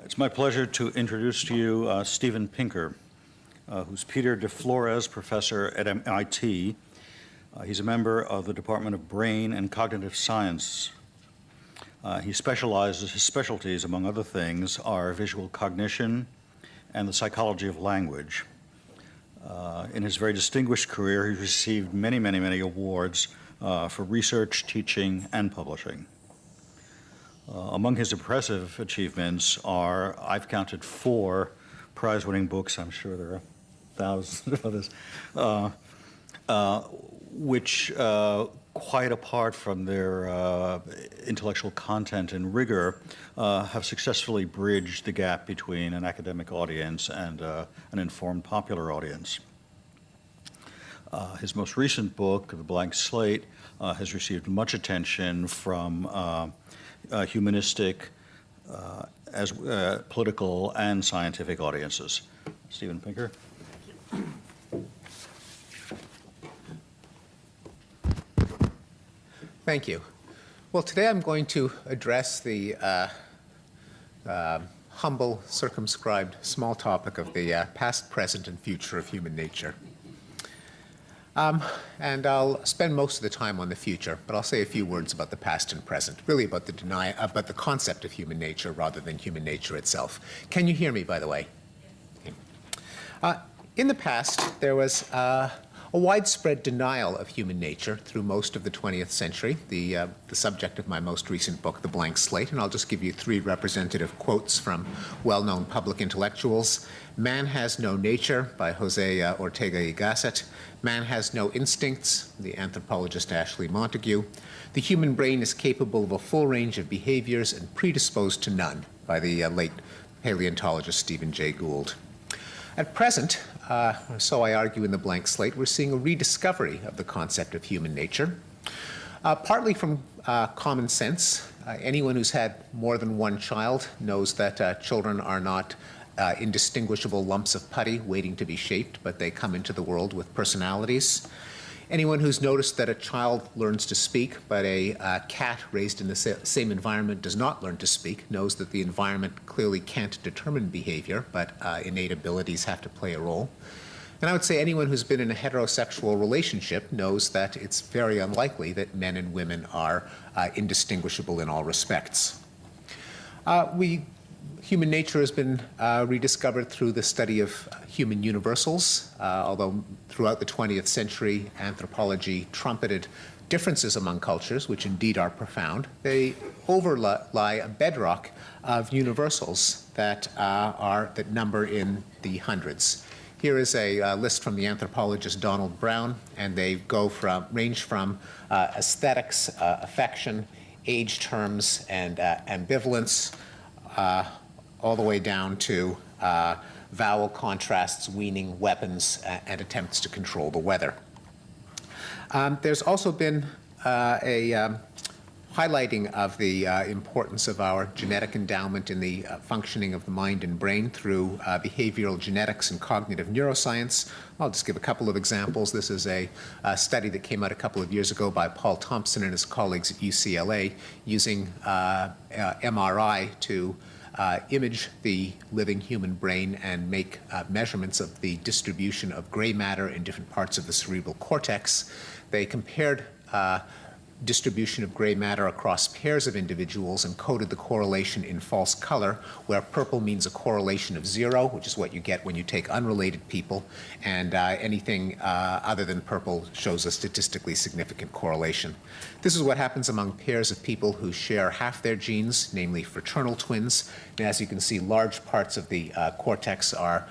It's my pleasure to introduce to you Steven Pinker, who's Peter de Flores Professor at MIT. He's a member of the Department of Brain and Cognitive Science. His specialties, among other things, are visual cognition and the psychology of language. In his very distinguished career, he's received many awards for research, teaching, and publishing. Among his impressive achievements are, I've counted 4 prize-winning books, I'm sure there are thousands of others, which, quite apart from their intellectual content and rigor, have successfully bridged the gap between an academic audience and an informed popular audience. His most recent book, The Blank Slate, has received much attention from humanistic, as political and scientific audiences. Steven Pinker. Thank you. Well, today I'm going to address the humble, circumscribed, small topic of the past, present, and future of human nature. And I'll spend most of the time on the future, but I'll say a few words about the past and present, really about the concept of human nature rather than human nature itself. Can you hear me, by the way? Okay. In the past, there was a widespread denial of human nature through most of the 20th century, the subject of my most recent book, The Blank Slate, and I'll just give you 3 representative quotes from well-known public intellectuals. Man Has No Nature by Jose Ortega y Gasset. Man Has No Instincts, the anthropologist Ashley Montagu. The Human Brain is Capable of a Full Range of Behaviors and Predisposed to None by the late paleontologist Stephen Jay Gould. At present, so I argue in The Blank Slate, we're seeing a rediscovery of the concept of human nature, partly from common sense. Anyone who's had more than one child knows that children are not indistinguishable lumps of putty waiting to be shaped, but they come into the world with personalities. Anyone who's noticed that a child learns to speak, but a cat raised in the same environment does not learn to speak, knows that the environment clearly can't determine behavior, but innate abilities have to play a role. And I would say anyone who's been in a heterosexual relationship knows that it's very unlikely that men and women are indistinguishable in all respects. Human nature has been rediscovered through the study of human universals, although throughout the 20th century, anthropology trumpeted differences among cultures, which indeed are profound. They overlie a bedrock of universals that number in the hundreds. Here is a list from the anthropologist Donald Brown, and they range from aesthetics, affection, age terms, and ambivalence, all the way down to vowel contrasts, weaning, weapons, and attempts to control the weather. There's also been a highlighting of the importance of our genetic endowment in the functioning of the mind and brain through behavioral genetics and cognitive neuroscience. I'll just give a couple of examples. This is a study that came out a couple of years ago by Paul Thompson and his colleagues at UCLA using MRI to image the living human brain and make measurements of the distribution of gray matter in different parts of the cerebral cortex. They compared distribution of gray matter across pairs of individuals and coded the correlation in false color, where purple means a correlation of 0, which is what you get when you take unrelated people, and anything other than purple shows a statistically significant correlation. This is what happens among pairs of people who share half their genes, namely fraternal twins. And as you can see, large parts of the cortex are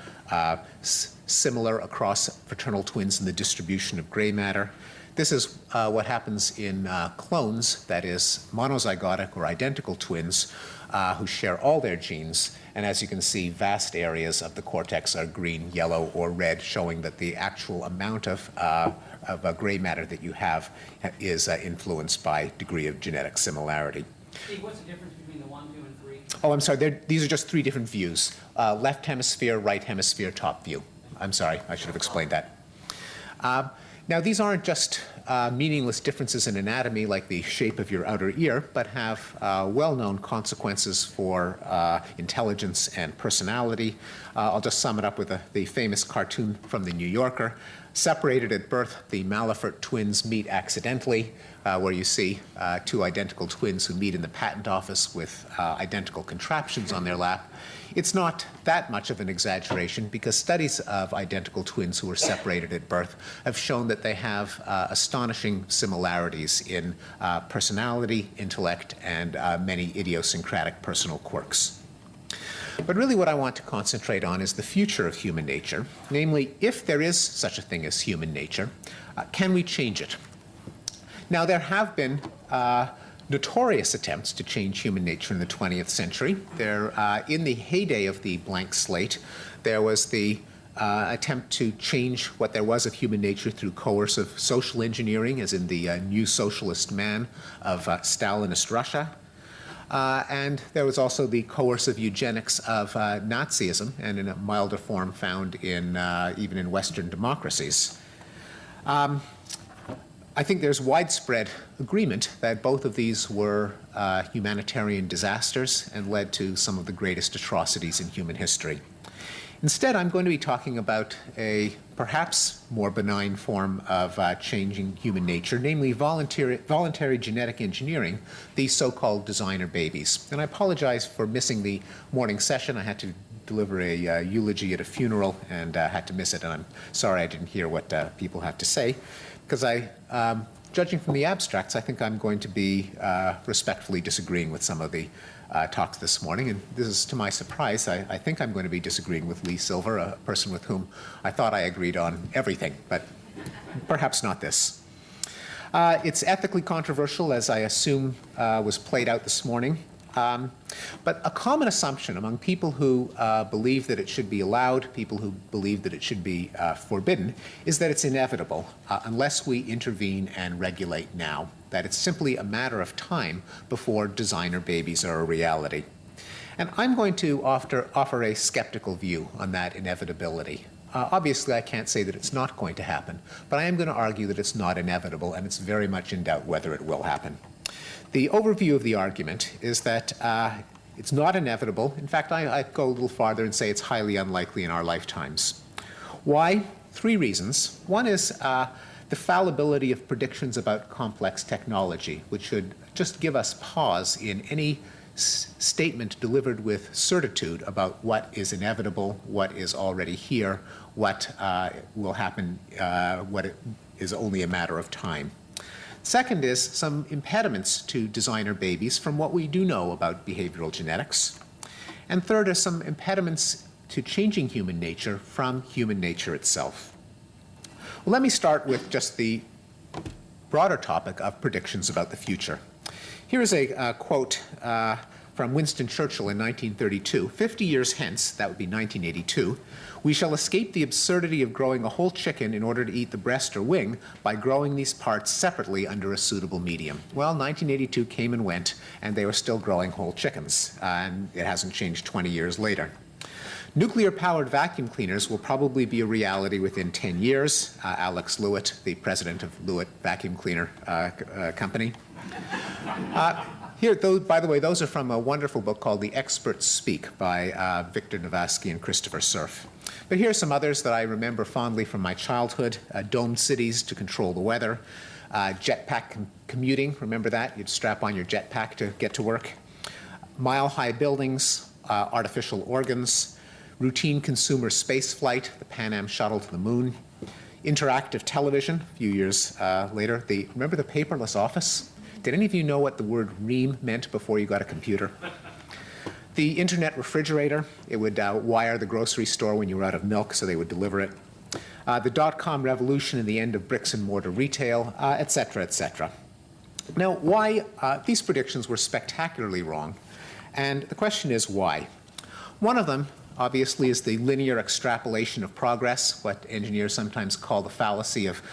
similar across fraternal twins in the distribution of gray matter. This is what happens in clones, that is, monozygotic or identical twins who share all their genes. And as you can see, vast areas of the cortex are green, yellow, or red, showing that the actual amount of gray matter that you have is influenced by degree of genetic similarity. Steve, what's the difference between the 1, 2, and 3? Oh, I'm sorry. These are just 3 different views. Left hemisphere, right hemisphere, top view. I'm sorry. I should have explained that. Now, these aren't just meaningless differences in anatomy like the shape of your outer ear, but have well-known consequences for intelligence and personality. I'll just sum it up with the famous cartoon from the New Yorker. Separated at birth, the Malafert twins meet accidentally, where you see two identical twins who meet in the patent office with identical contraptions on their lap. It's not that much of an exaggeration because studies of identical twins who were separated at birth have shown that they have astonishing similarities in personality, intellect, and many idiosyncratic personal quirks. But really what I want to concentrate on is the future of human nature, namely, if there is such a thing as human nature, can we change it? Now, there have been notorious attempts to change human nature in the 20th century. In the heyday of the blank slate, there was the attempt to change what there was of human nature through coercive social engineering, as in the New Socialist Man of Stalinist Russia. And there was also the coercive eugenics of Nazism, and in a milder form found in even in Western democracies. I think there's widespread agreement that both of these were humanitarian disasters and led to some of the greatest atrocities in human history. Instead, I'm going to be talking about a perhaps more benign form of changing human nature, namely voluntary genetic engineering, the so-called designer babies. And I apologize for missing the morning session. I had to deliver a eulogy at a funeral and had to miss it, and I'm sorry I didn't hear what people have to say, because judging from the abstracts, I think I'm going to be respectfully disagreeing with some of the talks this morning, and this is to my surprise. I think I'm going to be disagreeing with Lee Silver, a person with whom I thought I agreed on everything, but perhaps not this. It's ethically controversial, as I assume was played out this morning. But a common assumption among people who believe that it should be allowed, people who believe that it should be forbidden, is that it's inevitable unless we intervene and regulate now, that it's simply a matter of time before designer babies are a reality. And I'm going to offer a skeptical view on that inevitability. Obviously, I can't say that it's not going to happen, but I am going to argue that it's not inevitable, and it's very much in doubt whether it will happen. The overview of the argument is that it's not inevitable. In fact, I go a little farther and say it's highly unlikely in our lifetimes. Why? 3 reasons. One is the fallibility of predictions about complex technology, which should just give us pause in any statement delivered with certitude about what is inevitable, what is already here, what will happen, what is only a matter of time. Second is some impediments to designer babies from what we do know about behavioral genetics. And third are some impediments to changing human nature from human nature itself. Well, let me start with just the broader topic of predictions about the future. Here is a quote from Winston Churchill in 1932. 50 years hence, that would be 1982, we shall escape the absurdity of growing a whole chicken in order to eat the breast or wing by growing these parts separately under a suitable medium. Well, 1982 came and went, and they were still growing whole chickens, and it hasn't changed 20 years later. Nuclear-powered vacuum cleaners will probably be a reality within 10 years. Alex Lewis, the president of Lewis Vacuum Cleaner Company. Here, by the way, those are from a wonderful book called The Experts Speak by Victor Navasky and Christopher Cerf. But here are some others that I remember fondly from my childhood. Domed cities to control the weather. Jetpack commuting, remember that? You'd strap on your jetpack to get to work. Mile-high buildings, artificial organs, routine consumer space flight, the Pan Am shuttle to the moon. Interactive television, a few years later. Remember the paperless office? Did any of you know what the word ream meant before you got a computer? The internet refrigerator, it would wire the grocery store when you were out of milk so they would deliver it. The dot-com revolution and the end of bricks and mortar retail, et cetera, et cetera. Now, why? These predictions were spectacularly wrong, and the question is why? One of them, obviously, is the linear extrapolation of progress, what engineers sometimes call the fallacy of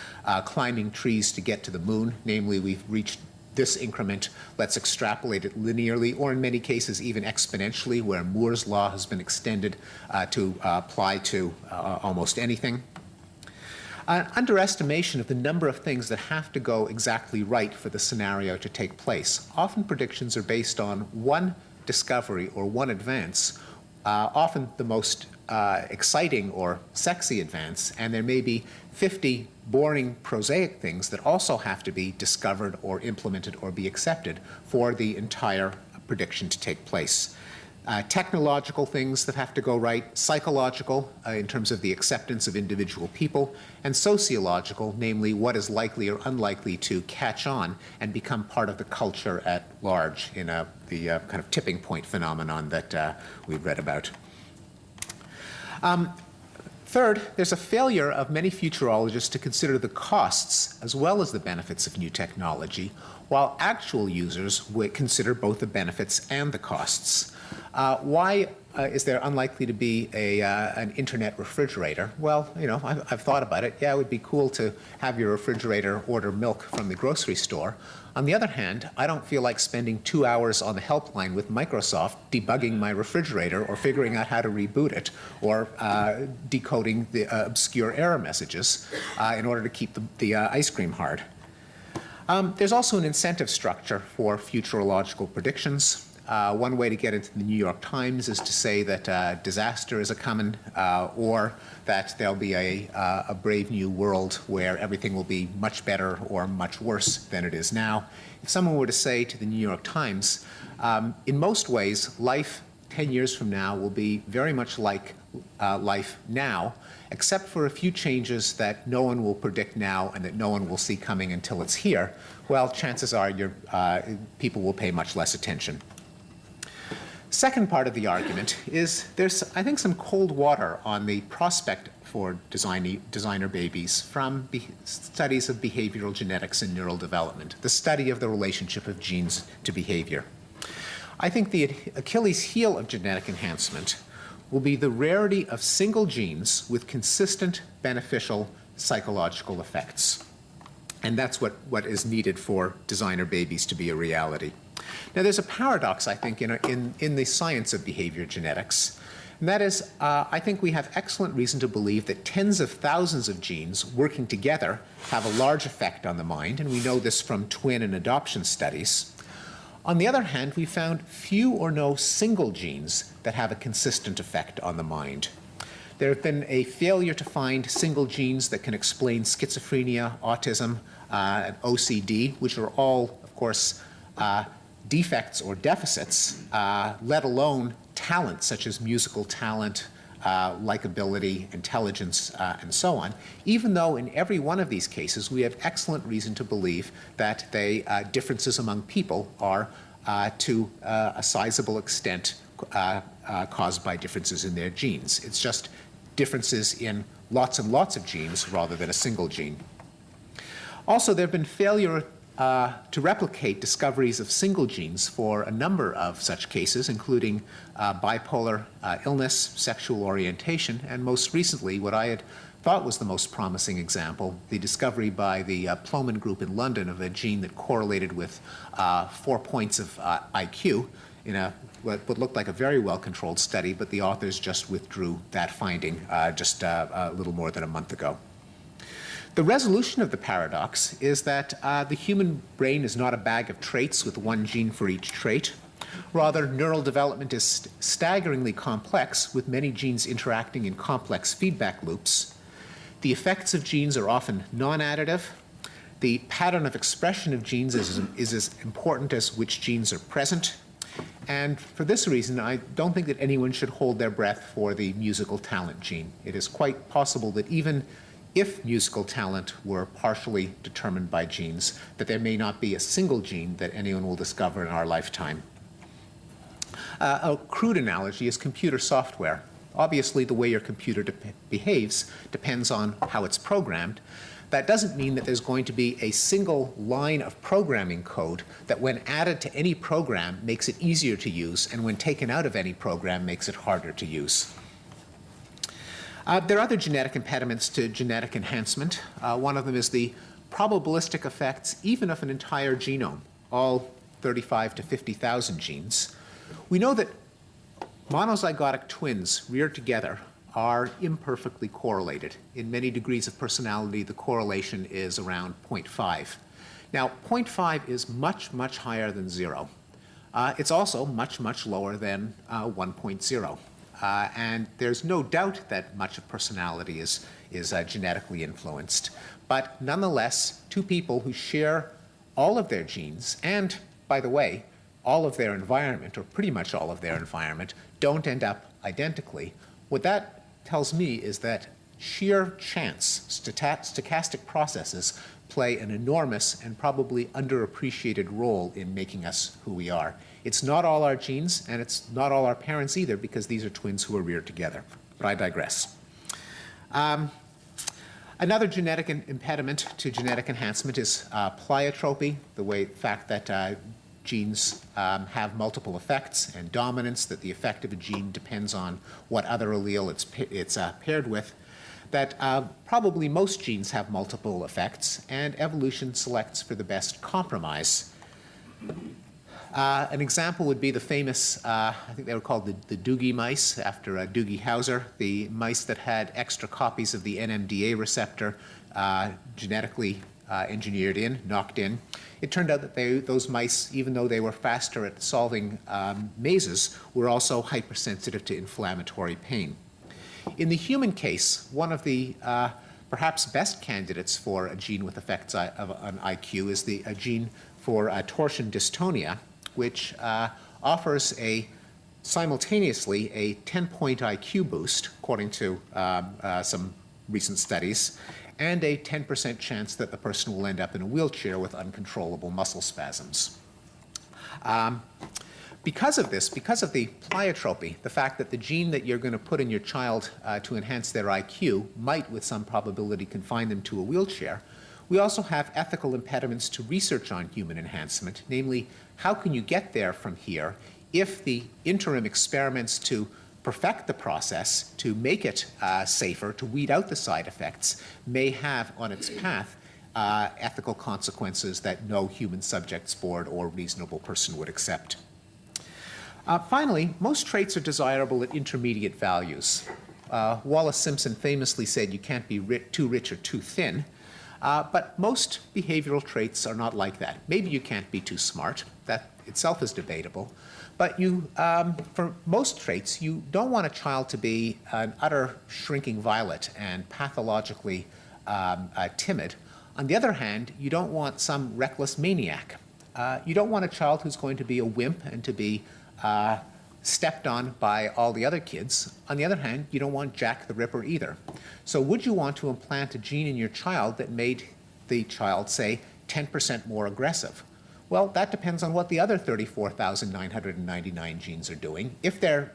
climbing trees to get to the moon. Namely, we've reached this increment, let's extrapolate it linearly, or in many cases even exponentially, where Moore's law has been extended to apply to almost anything. An underestimation of the number of things that have to go exactly right for the scenario to take place. Often predictions are based on one discovery or one advance, often the most exciting or sexy advance, and there may be 50 boring, prosaic things that also have to be discovered or implemented or be accepted for the entire prediction to take place. Technological things that have to go right, psychological in terms of the acceptance of individual people, and sociological, namely what is likely or unlikely to catch on and become part of the culture at large in the kind of tipping point phenomenon that we've read about. Third, there's a failure of many futurologists to consider the costs as well as the benefits of new technology, while actual users would consider both the benefits and the costs. Why is there unlikely to be an internet refrigerator? Well, you know, I've thought about it. Yeah, it would be cool to have your refrigerator order milk from the grocery store. On the other hand, I don't feel like spending 2 hours on the helpline with Microsoft debugging my refrigerator or figuring out how to reboot it or decoding the obscure error messages in order to keep the ice cream hard. There's also an incentive structure for futurological predictions. One way to get into the New York Times is to say that disaster is a-coming, or that there'll be a brave new world where everything will be much better or much worse than it is now. If someone were to say to the New York Times, in most ways, life 10 years from now will be very much like life now, except for a few changes that no one will predict now and that no one will see coming until it's here, well, chances are people will pay much less attention. Second part of the argument is there's, I think, some cold water on the prospect for designer babies from studies of behavioral genetics and neural development, the study of the relationship of genes to behavior. I think the Achilles heel of genetic enhancement will be the rarity of single genes with consistent beneficial psychological effects. And that's what is needed for designer babies to be a reality. Now, there's a paradox, I think, in the science of behavior genetics, and that is, I think we have excellent reason to believe that tens of thousands of genes working together have a large effect on the mind, and we know this from twin and adoption studies. On the other hand, we found few or no single genes that have a consistent effect on the mind. There have been a failure to find single genes that can explain schizophrenia, autism, and OCD, which are all, of course, defects or deficits, let alone talent such as musical talent, likability, intelligence, and so on, even though in every one of these cases we have excellent reason to believe that differences among people are to a sizable extent caused by differences in their genes. It's just differences in lots and lots of genes rather than a single gene. Also, there have been failure to replicate discoveries of single genes for a number of such cases, including bipolar illness, sexual orientation, and most recently, what I had thought was the most promising example, the discovery by the Ploughman group in London of a gene that correlated with 4 points of IQ in what looked like a very well-controlled study, but the authors just withdrew that finding just a little more than a month ago. The resolution of the paradox is that the human brain is not a bag of traits with one gene for each trait. Rather, neural development is staggeringly complex, with many genes interacting in complex feedback loops. The effects of genes are often non-additive. The pattern of expression of genes is as important as which genes are present. And for this reason, I don't think that anyone should hold their breath for the musical talent gene. It is quite possible that even if musical talent were partially determined by genes, that there may not be a single gene that anyone will discover in our lifetime. A crude analogy is computer software. Obviously, the way your computer behaves depends on how it's programmed. That doesn't mean that there's going to be a single line of programming code that when added to any program makes it easier to use, and when taken out of any program makes it harder to use. There are other genetic impediments to genetic enhancement. One of them is the probabilistic effects, even of an entire genome, all 35 to 50,000 genes. We know that monozygotic twins reared together are imperfectly correlated. In many degrees of personality, the correlation is around 0.5. Now, 0.5 is much, much higher than 0. It's also much, much lower than 1.0. And there's no doubt that much of personality is genetically influenced. But nonetheless, two people who share all of their genes and, by the way, all of their environment, or pretty much all of their environment, don't end up identically. What that tells me is that sheer chance, stochastic processes, play an enormous and probably underappreciated role in making us who we are. It's not all our genes, and it's not all our parents either, because these are twins who are reared together. But I digress. Another genetic impediment to genetic enhancement is pleiotropy, the fact that genes have multiple effects, and dominance, that the effect of a gene depends on what other allele it's paired with, that probably most genes have multiple effects, and evolution selects for the best compromise. An example would be the famous, I think they were called the Doogie mice, after Doogie Howser, the mice that had extra copies of the NMDA receptor genetically engineered in, knocked in. It turned out that those mice, even though they were faster at solving mazes, were also hypersensitive to inflammatory pain. In the human case, one of the perhaps best candidates for a gene with effects on IQ is a gene for torsion dystonia, which offers simultaneously a 10-point IQ boost, according to some recent studies, and a 10% chance that the person will end up in a wheelchair with uncontrollable muscle spasms. Because of this, because of the pleiotropy, the fact that the gene that you're going to put in your child to enhance their IQ might, with some probability, confine them to a wheelchair, we also have ethical impediments to research on human enhancement, namely, how can you get there from here if the interim experiments to perfect the process, to make it safer, to weed out the side effects, may have on its path ethical consequences that no human subjects board or reasonable person would accept. Finally, most traits are desirable at intermediate values. Wallace Simpson famously said you can't be too rich or too thin, but most behavioral traits are not like that. Maybe you can't be too smart. That itself is debatable. But for most traits, you don't want a child to be an utter shrinking violet and pathologically timid. On the other hand, you don't want some reckless maniac. You don't want a child who's going to be a wimp and to be stepped on by all the other kids. On the other hand, you don't want Jack the Ripper either. So would you want to implant a gene in your child that made the child, say, 10% more aggressive? Well, that depends on what the other 34,999 genes are doing. If they're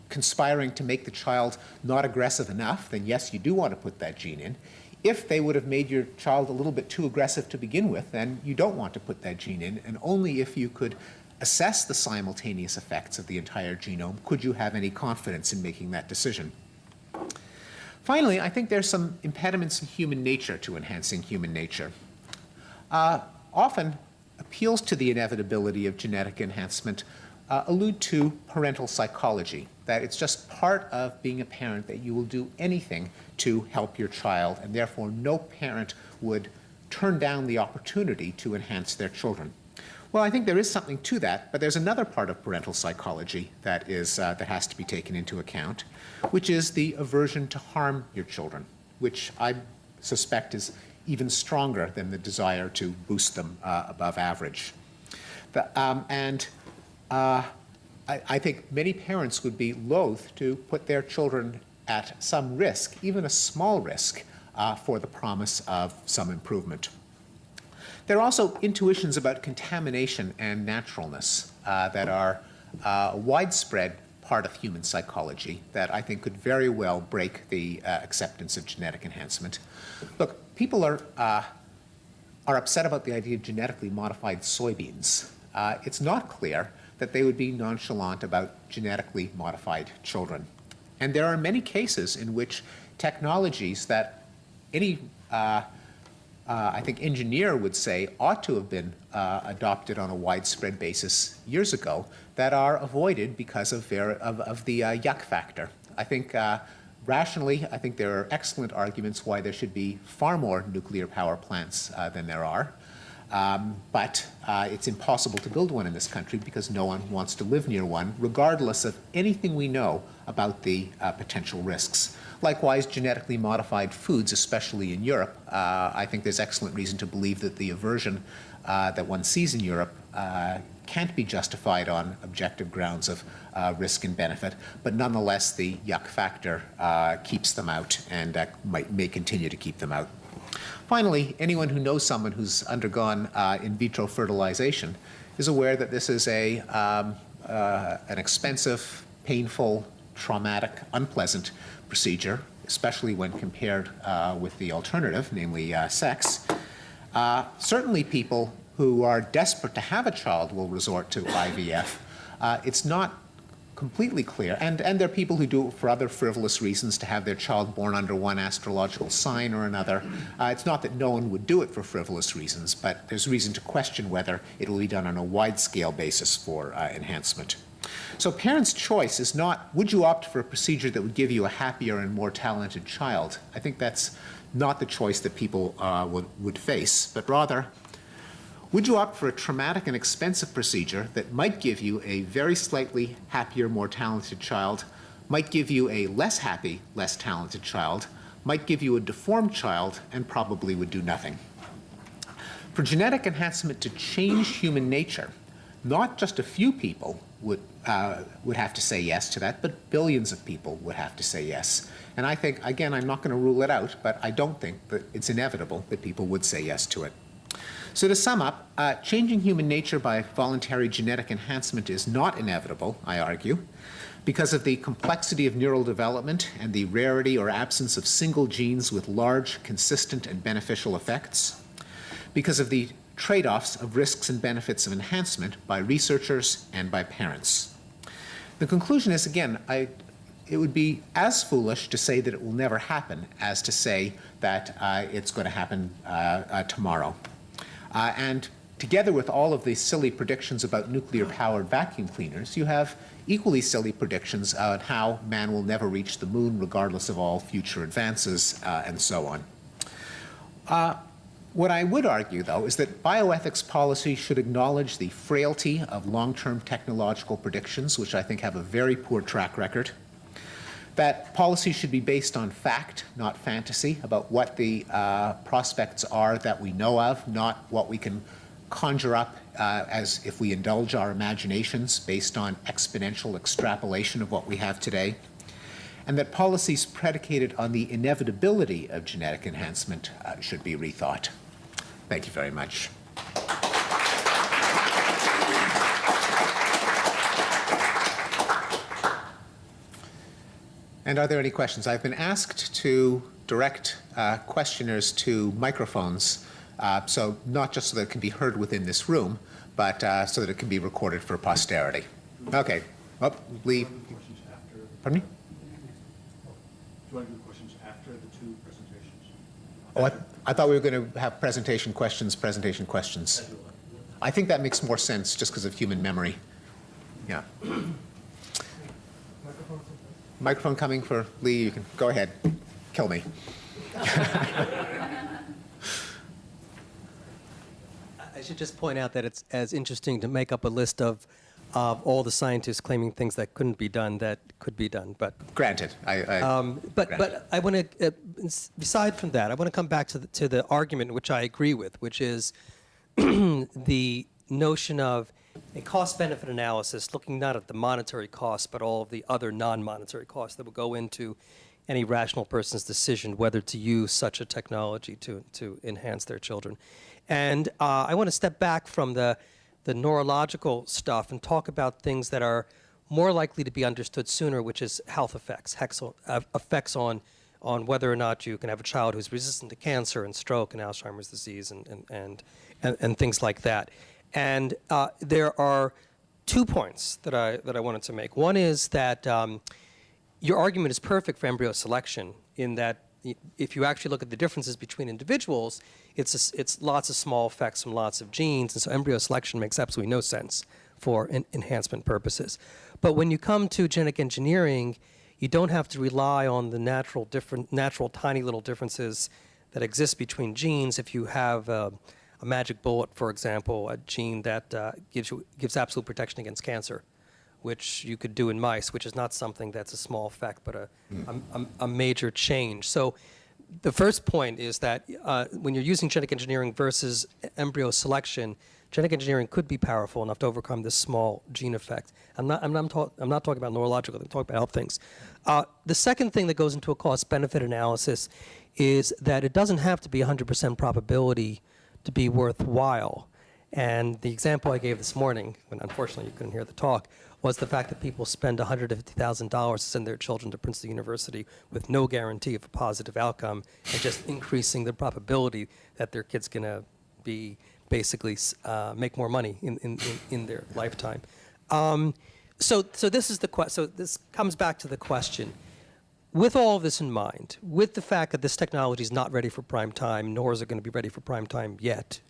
conspiring to make the child not aggressive enough, then yes, you do want to put that gene in. If they would have made your child a little bit too aggressive to begin with, then you don't want to put that gene in, and only if you could assess the simultaneous effects of the entire genome could you have any confidence in making that decision. Finally, I think there's some impediments in human nature to enhancing human nature. Often, appeals to the inevitability of genetic enhancement allude to parental psychology, that it's just part of being a parent that you will do anything to help your child, and therefore no parent would turn down the opportunity to enhance their children. Well, I think there is something to that, but there's another part of parental psychology that has to be taken into account, which is the aversion to harm your children, which I suspect is even stronger than the desire to boost them above average. I think many parents would be loath to put their children at some risk, even a small risk, for the promise of some improvement. There are also intuitions about contamination and naturalness that are a widespread part of human psychology that I think could very well break the acceptance of genetic enhancement. Look, people are upset about the idea of genetically modified soybeans. It's not clear that they would be nonchalant about genetically modified children. And there are many cases in which technologies that any I think engineer would say ought to have been adopted on a widespread basis years ago that are avoided because of the yuck factor. I think Rationally, I think there are excellent arguments why there should be far more nuclear power plants than there are. But it's impossible to build one in this country because no one wants to live near one, regardless of anything we know about the potential risks. Likewise, genetically modified foods, especially in Europe, I think there's excellent reason to believe that the aversion that one sees in Europe can't be justified on objective grounds of risk and benefit, but nonetheless the yuck factor keeps them out and may continue to keep them out. Finally, anyone who knows someone who's undergone in vitro fertilization is aware that this is an expensive, painful, traumatic, unpleasant procedure, especially when compared with the alternative, namely sex. Certainly people who are desperate to have a child will resort to IVF. It's not completely clear, and there are people who do it for other frivolous reasons, to have their child born under one astrological sign or another. It's not that no one would do it for frivolous reasons, but there's reason to question whether it will be done on a wide-scale basis for enhancement. So parents' choice is not, would you opt for a procedure that would give you a happier and more talented child? I think that's not the choice that people would face, but rather, would you opt for a traumatic and expensive procedure that might give you a very slightly happier, more talented child, might give you a less happy, less talented child, might give you a deformed child, and probably would do nothing? For genetic enhancement to change human nature, not just a few people would have to say yes to that, but billions of people would have to say yes. And I think, again, I'm not going to rule it out, but I don't think that it's inevitable that people would say yes to it. So to sum up, changing human nature by voluntary genetic enhancement is not inevitable, I argue, because of the complexity of neural development and the rarity or absence of single genes with large, consistent, and beneficial effects, because of the trade-offs of risks and benefits of enhancement by researchers and by parents. The conclusion is, again, it would be as foolish to say that it will never happen as to say that it's going to happen tomorrow. And together with all of these silly predictions about nuclear-powered vacuum cleaners, you have equally silly predictions on how man will never reach the moon regardless of all future advances and so on. What I would argue, though, is that bioethics policy should acknowledge the frailty of long-term technological predictions, which I think have a very poor track record. That policy should be based on fact, not fantasy, about what the prospects are that we know of, not what we can conjure up as if we indulge our imaginations based on exponential extrapolation of what we have today. And that policies predicated on the inevitability of genetic enhancement should be rethought. Thank you very much. And are there any questions? I've been asked to direct questioners to microphones, so not just so that it can be heard within this room, but so that it can be recorded for posterity. Okay. Oh, Lee. Pardon me? Do you want to do questions after the two presentations? Oh, I thought we were going to have presentation questions. I think that makes more sense just because of human memory. Yeah. Microphone coming for Lee. You can go ahead. Kill me. I should just point out that it's as interesting to make up a list of all the scientists claiming things that couldn't be done that could be done. But Granted. but I want to, aside from that, I want to come back to the argument which I agree with, which is the notion of a cost-benefit analysis, looking not at the monetary costs, but all of the other non-monetary costs that will go into any rational person's decision whether to use such a technology to enhance their children. And I want to step back from the neurological stuff and talk about things that are more likely to be understood sooner, which is health effects, effects on whether or not you can have a child who's resistant to cancer and stroke and Alzheimer's disease and things like that. And there are 2 points that I wanted to make. One is that your argument is perfect for embryo selection in that if you actually look at the differences between individuals, it's lots of small effects from lots of genes, and so embryo selection makes absolutely no sense for enhancement purposes. But when you come to genetic engineering, you don't have to rely on the natural tiny little differences that exist between genes. If you have a magic bullet, for example, a gene that gives absolute protection against cancer, which you could do in mice, which is not something that's a small effect, but a major change. So the first point is that when you're using genetic engineering versus embryo selection, genetic engineering could be powerful enough to overcome this small gene effect. I'm not talking about neurological, I'm talking about health things. The second thing that goes into a cost-benefit analysis is that it doesn't have to be 100% probability to be worthwhile. And the example I gave this morning, when unfortunately you couldn't hear the talk, was the fact that people spend $150,000 to send their children to Princeton University with no guarantee of a positive outcome, and just increasing the probability that their kid's going to be basically make more money in their lifetime. So this comes back to the question. With all of this in mind, with the fact that this technology is not ready for prime time, nor is it going to be ready for prime time yet,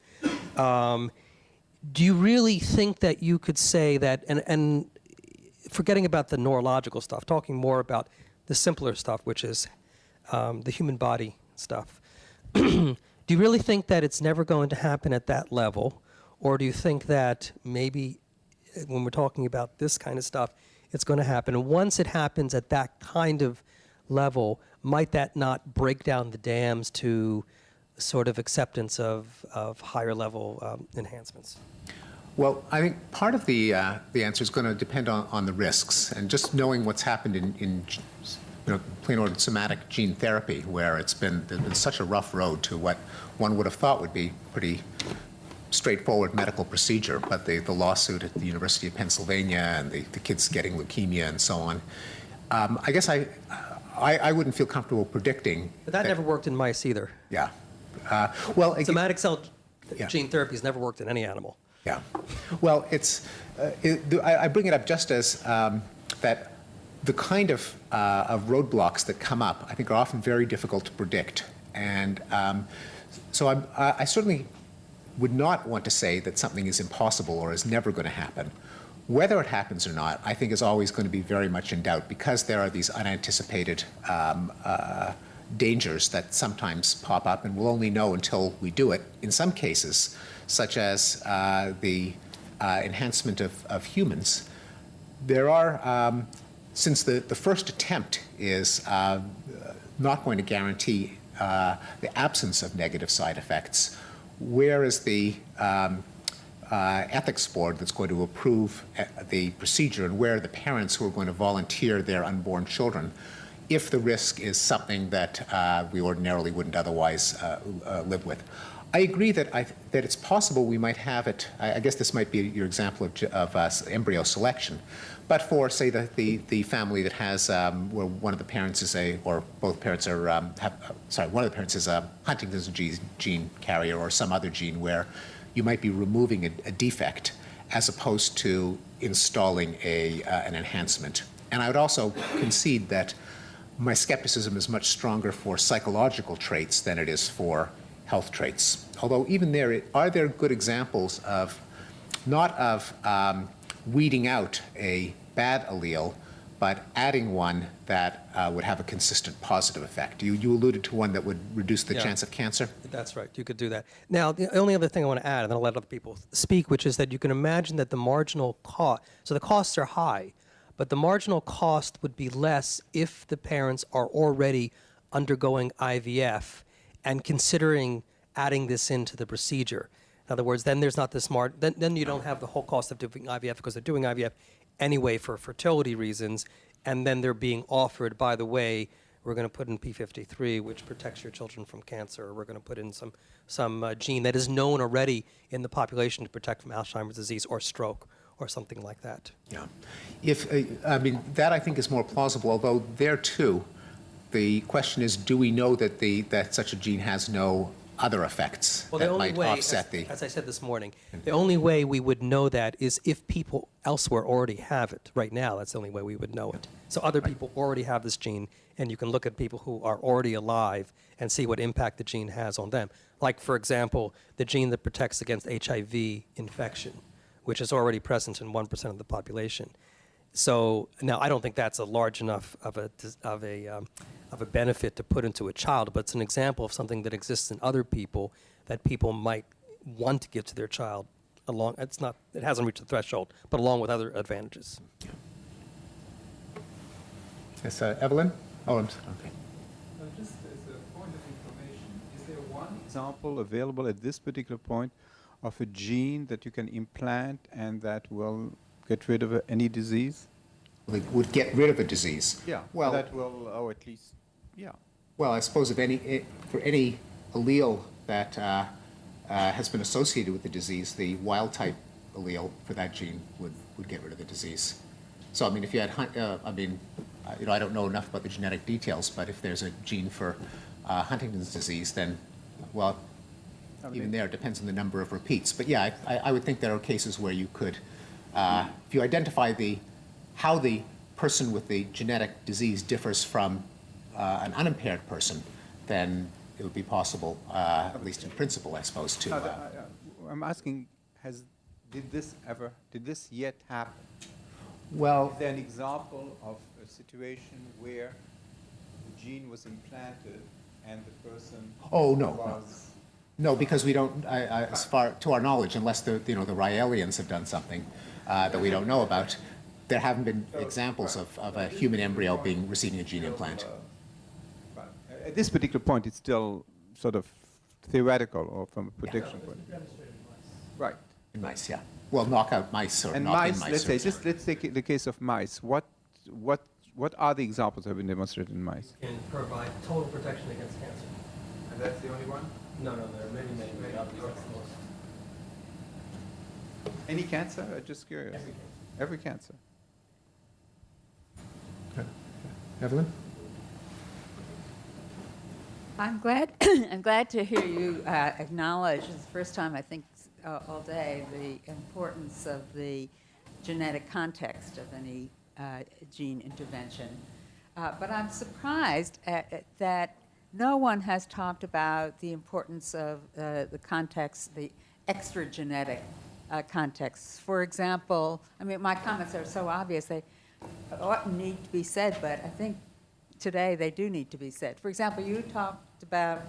do you really think that you could say that, and forgetting about the neurological stuff, talking more about the simpler stuff, which is the human body stuff, do you really think that it's never going to happen at that level? Or do you think that maybe when we're talking about this kind of stuff, it's going to happen? And once it happens at that kind of level, might that not break down the dams to sort of acceptance of higher level enhancements? Well, I think part of the answer is going to depend on the risks, and just knowing what's happened in plain old somatic gene therapy, where there's been such a rough road to what one would have thought would be pretty straightforward medical procedure, but the lawsuit at the University of Pennsylvania and the kids getting leukemia and so on. I guess I wouldn't feel comfortable predicting. But that never worked in mice either. Yeah. Somatic cell gene therapy has never worked in any animal. Yeah. Well, I bring it up just as that the kind of roadblocks that come up, I think, are often very difficult to predict. And so I certainly would not want to say that something is impossible or is never going to happen. Whether it happens or not, I think, is always going to be very much in doubt, because there are these unanticipated dangers that sometimes pop up, and we'll only know until we do it. In some cases, such as the enhancement of humans, there are, since the first attempt is not going to guarantee the absence of negative side effects, where is the ethics board that's going to approve the procedure, and where are the parents who are going to volunteer their unborn children if the risk is something that we ordinarily wouldn't otherwise live with? I agree that it's possible we might have it. I guess this might be your example of embryo selection, but for, say, the family that has where one of the parents is or both parents are one of the parents is a Huntington's gene carrier or some other gene where you might be removing a defect as opposed to installing an enhancement. And I would also concede that my skepticism is much stronger for psychological traits than it is for health traits. Although even there, are there good examples of, not of weeding out a bad allele, but adding one that would have a consistent positive effect? You alluded to one that would reduce the chance of cancer? That's right. You could do that. Now, the only other thing I want to add, and then I'll let other people speak, which is that you can imagine that the marginal cost, so the costs are high, but the marginal cost would be less if the parents are already undergoing IVF and considering adding this into the procedure. In other words, then there's not this then you don't have the whole cost of doing IVF, because they're doing IVF anyway for fertility reasons, and then they're being offered, by the way, we're going to put in P53, which protects your children from cancer, or we're going to put in some gene that is known already in the population to protect from Alzheimer's disease or stroke or something like that. Yeah. That I think is more plausible, although there too, the question is, do we know that such a gene has no other effects that might offset the... As I said this morning, the only way we would know that is if people elsewhere already have it. Right now, that's the only way we would know it. So other people already have this gene, and you can look at people who are already alive and see what impact the gene has on them. Like, for example, the gene that protects against HIV infection, which is already present in 1% of the population. So now I don't think that's a large enough of a benefit to put into a child, but it's an example of something that exists in other people that people might want to give to their child. It hasn't reached the threshold, but along with other advantages. Yes, Evelyn? Oh, I'm sorry. Okay. Just as a point of information, is there one example available at this particular point of a gene that you can implant and that will get rid of any disease? They would get rid of a disease. Yeah. Well, that will, or at least, yeah. well, I suppose for any allele that has been associated with the disease, the wild type allele for that gene would get rid of the disease. So, I mean, if you had, I don't know enough about the genetic details, but if there's a gene for Huntington's disease, then, well, even there, it depends on the number of repeats. But yeah, I would think there are cases where you could, if you identify how the person with the genetic disease differs from an unimpaired person, then it would be possible, at least in principle, I suppose, to. I'm asking, did this yet happen? Well, Is there an example of a situation where the gene was implanted and the person oh, no. was... No, because we don't, as far to our knowledge, unless the Raelians have done something that we don't know about, there haven't been examples of a human embryo receiving a gene implant. But at this particular point, it's still sort of theoretical or from a prediction point. Right. In mice, yeah. Well, knockout mice or And knock-in mice, mice. let's take the case of mice. What are the examples that have been demonstrated in mice? Can provide total protection against cancer. And that's the only one? No, there are many others. That's the most. Any cancer? I'm just curious. Every cancer. Evelyn? I'm glad. I'm glad to hear you acknowledge. It's the first time I think all day the importance of the genetic context of any gene intervention. But I'm surprised that no one has talked about the importance of the context, the extragenetic context. For example, I mean, my comments are so obvious, they oughtn't need to be said, but I think today they do need to be said. For example, you talked about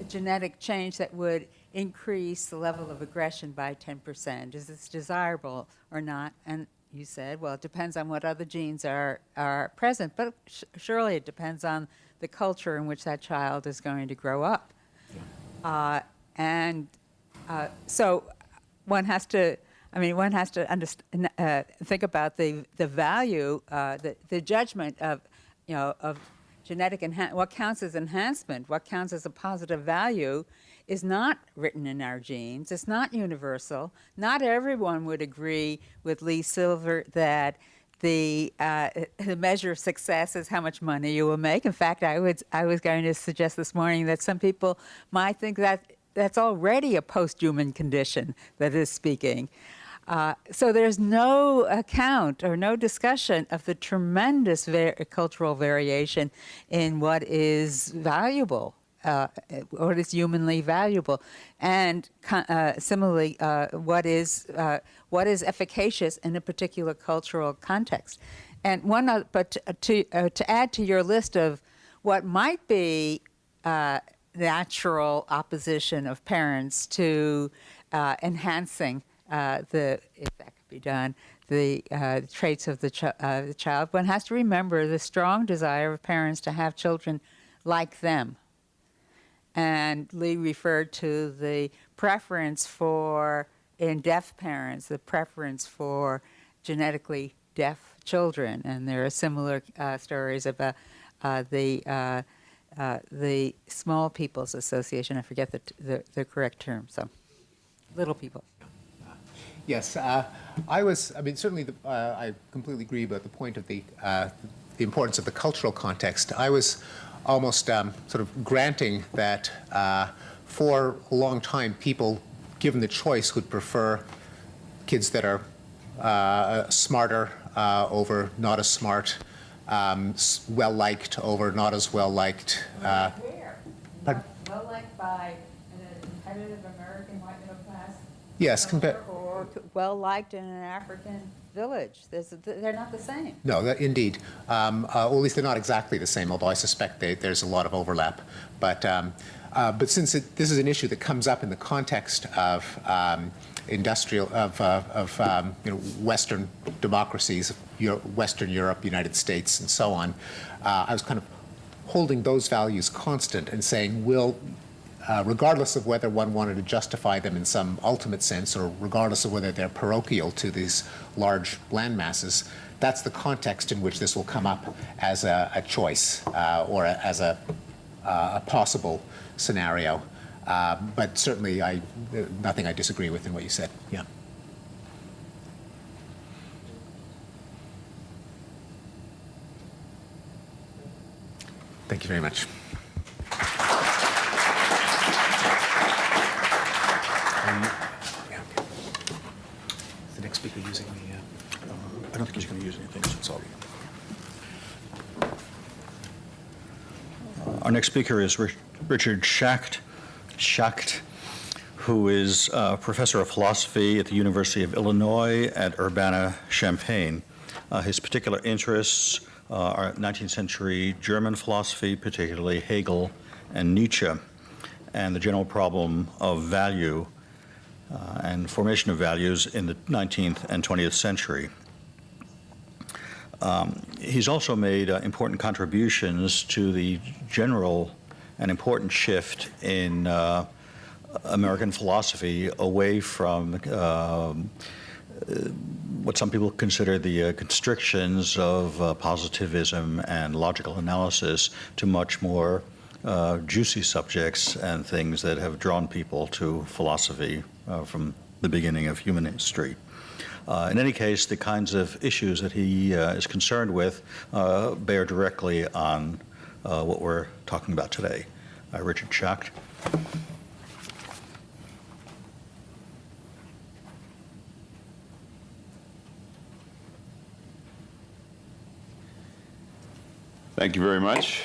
genetic change that would increase the level of aggression by 10%. Is this desirable or not? And you said, well, it depends on what other genes are present, but surely it depends on the culture in which that child is going to grow up. So one has to, think about the value, the judgment of, of genetic what counts as enhancement, what counts as a positive value, is not written in our genes. It's not universal. Not everyone would agree with Lee Silver that the measure of success is how much money you will make. In fact, I was going to suggest this morning that some people might think that that's already a post-human condition that is speaking. So there's no account or no discussion of the tremendous cultural variation in what is valuable, what is humanly valuable, and similarly, what is efficacious in a particular cultural context. And to add to your list of what might be natural opposition of parents to enhancing if that could be done, the traits of the child, one has to remember the strong desire of parents to have children like them. And Lee referred to the preference in deaf parents, the preference for genetically deaf children. And there are similar stories about the Small People's Association. I forget the correct term. So, little people. Yes, certainly I completely agree about the point of the importance of the cultural context. I was almost sort of granting that for a long time, people, given the choice, would prefer kids that are smarter over not as smart, well-liked over not as well-liked. Where? Pardon? Well-liked by an competitive American white middle class? Yes, or or well liked in an African village. They're not the same. No, indeed. Or at least they're not exactly the same, although I suspect there's a lot of overlap. But since this is an issue that comes up in the context of Western democracies, Western Europe, United States, and so on, I was kind of holding those values constant and saying, regardless of whether one wanted to justify them in some ultimate sense, or regardless of whether they're parochial to these large land masses, that's the context in which this will come up as a choice or as a possible scenario. But certainly, nothing I disagree with in what you said. Yeah. Thank you very much. Is the next speaker using the? I don't think he's going to use anything, so it's all. Our next speaker is Richard Schacht, who is professor of philosophy at the University of Illinois at Urbana-Champaign. His particular interests are 19th century German philosophy, particularly Hegel and Nietzsche, and the general problem of value and formation of values in the 19th and 20th century. He's also made important contributions to the general and important shift in American philosophy away from what some people consider the constrictions of positivism and logical analysis to much more juicy subjects and things that have drawn people to philosophy from the beginning of human history. In any case, the kinds of issues that he is concerned with bear directly on what we're talking about today. Richard Schacht. Thank you very much.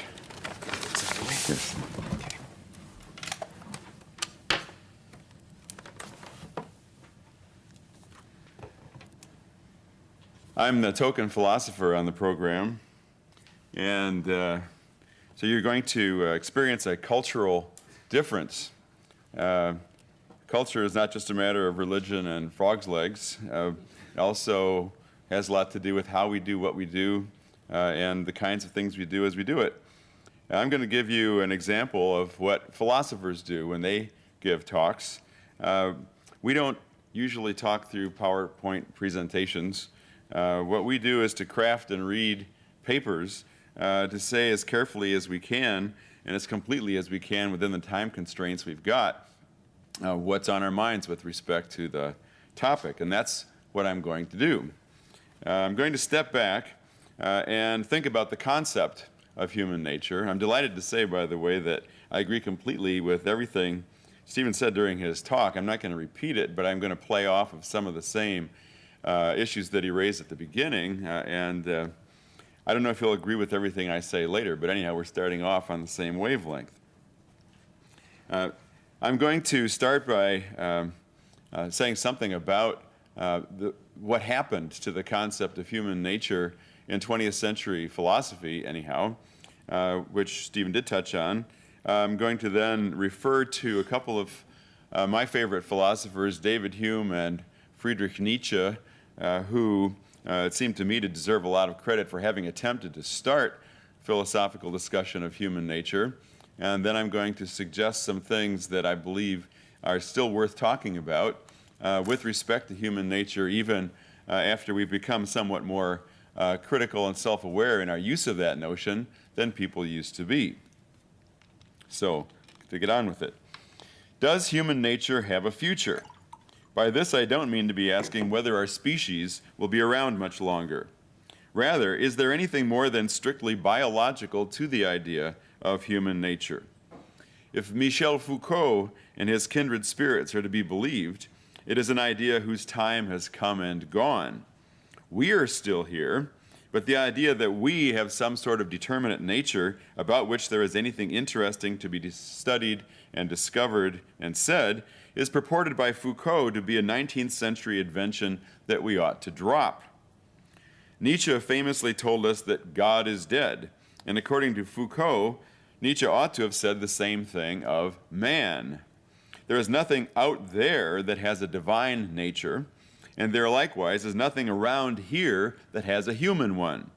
Yes. I'm the token philosopher on the program, and so you're going to experience a cultural difference. Culture is not just a matter of religion and frog's legs. It also has a lot to do with how we do what we do and the kinds of things we do as we do it. I'm going to give you an example of what philosophers do when they give talks. We don't usually talk through PowerPoint presentations. What we do is to craft and read papers to say as carefully as we can and as completely as we can within the time constraints we've got what's on our minds with respect to the topic, and that's what I'm going to do. I'm going to step back and think about the concept of human nature. I'm delighted to say, by the way, that I agree completely with everything Stephen said during his talk. I'm not going to repeat it, but I'm going to play off of some of the same issues that he raised at the beginning, and I don't know if he'll agree with everything I say later, but anyhow, we're starting off on the same wavelength. I'm going to start by saying something about what happened to the concept of human nature in 20th century philosophy, anyhow, which Stephen did touch on. I'm going to then refer to a couple of my favorite philosophers, David Hume and Friedrich Nietzsche, who it seemed to me to deserve a lot of credit for having attempted to start philosophical discussion of human nature. And then I'm going to suggest some things that I believe are still worth talking about with respect to human nature, even after we've become somewhat more critical and self-aware in our use of that notion than people used to be. So, to get on with it. Does human nature have a future? By this, I don't mean to be asking whether our species will be around much longer. Rather, is there anything more than strictly biological to the idea of human nature? If Michel Foucault and his kindred spirits are to be believed, it is an idea whose time has come and gone. We are still here, but the idea that we have some sort of determinate nature about which there is anything interesting to be studied and discovered and said is purported by Foucault to be a 19th century invention that we ought to drop. Nietzsche famously told us that God is dead, and according to Foucault, Nietzsche ought to have said the same thing of man. There is nothing out there that has a divine nature, and there likewise is nothing around here that has a human one.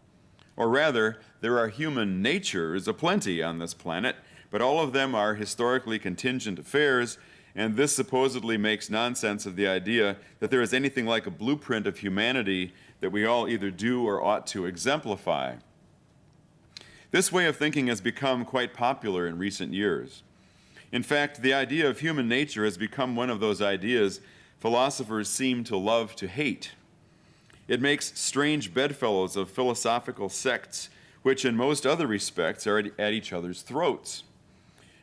Or rather, there are human natures aplenty on this planet, but all of them are historically contingent affairs, and this supposedly makes nonsense of the idea that there is anything like a blueprint of humanity that we all either do or ought to exemplify. This way of thinking has become quite popular in recent years. In fact, the idea of human nature has become one of those ideas philosophers seem to love to hate. It makes strange bedfellows of philosophical sects, which in most other respects are at each other's throats.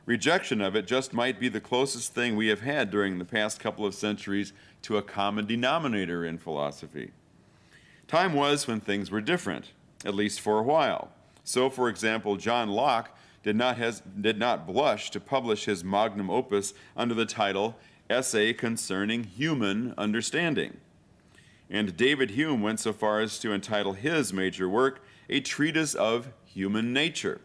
Rejection of it just might be the closest thing we have had during the past couple of centuries to a common denominator in philosophy. Time was when things were different, at least for a while. So, for example, John Locke did not blush to publish his magnum opus under the title Essay Concerning Human Understanding. And David Hume went so far as to entitle his major work A Treatise of Human Nature.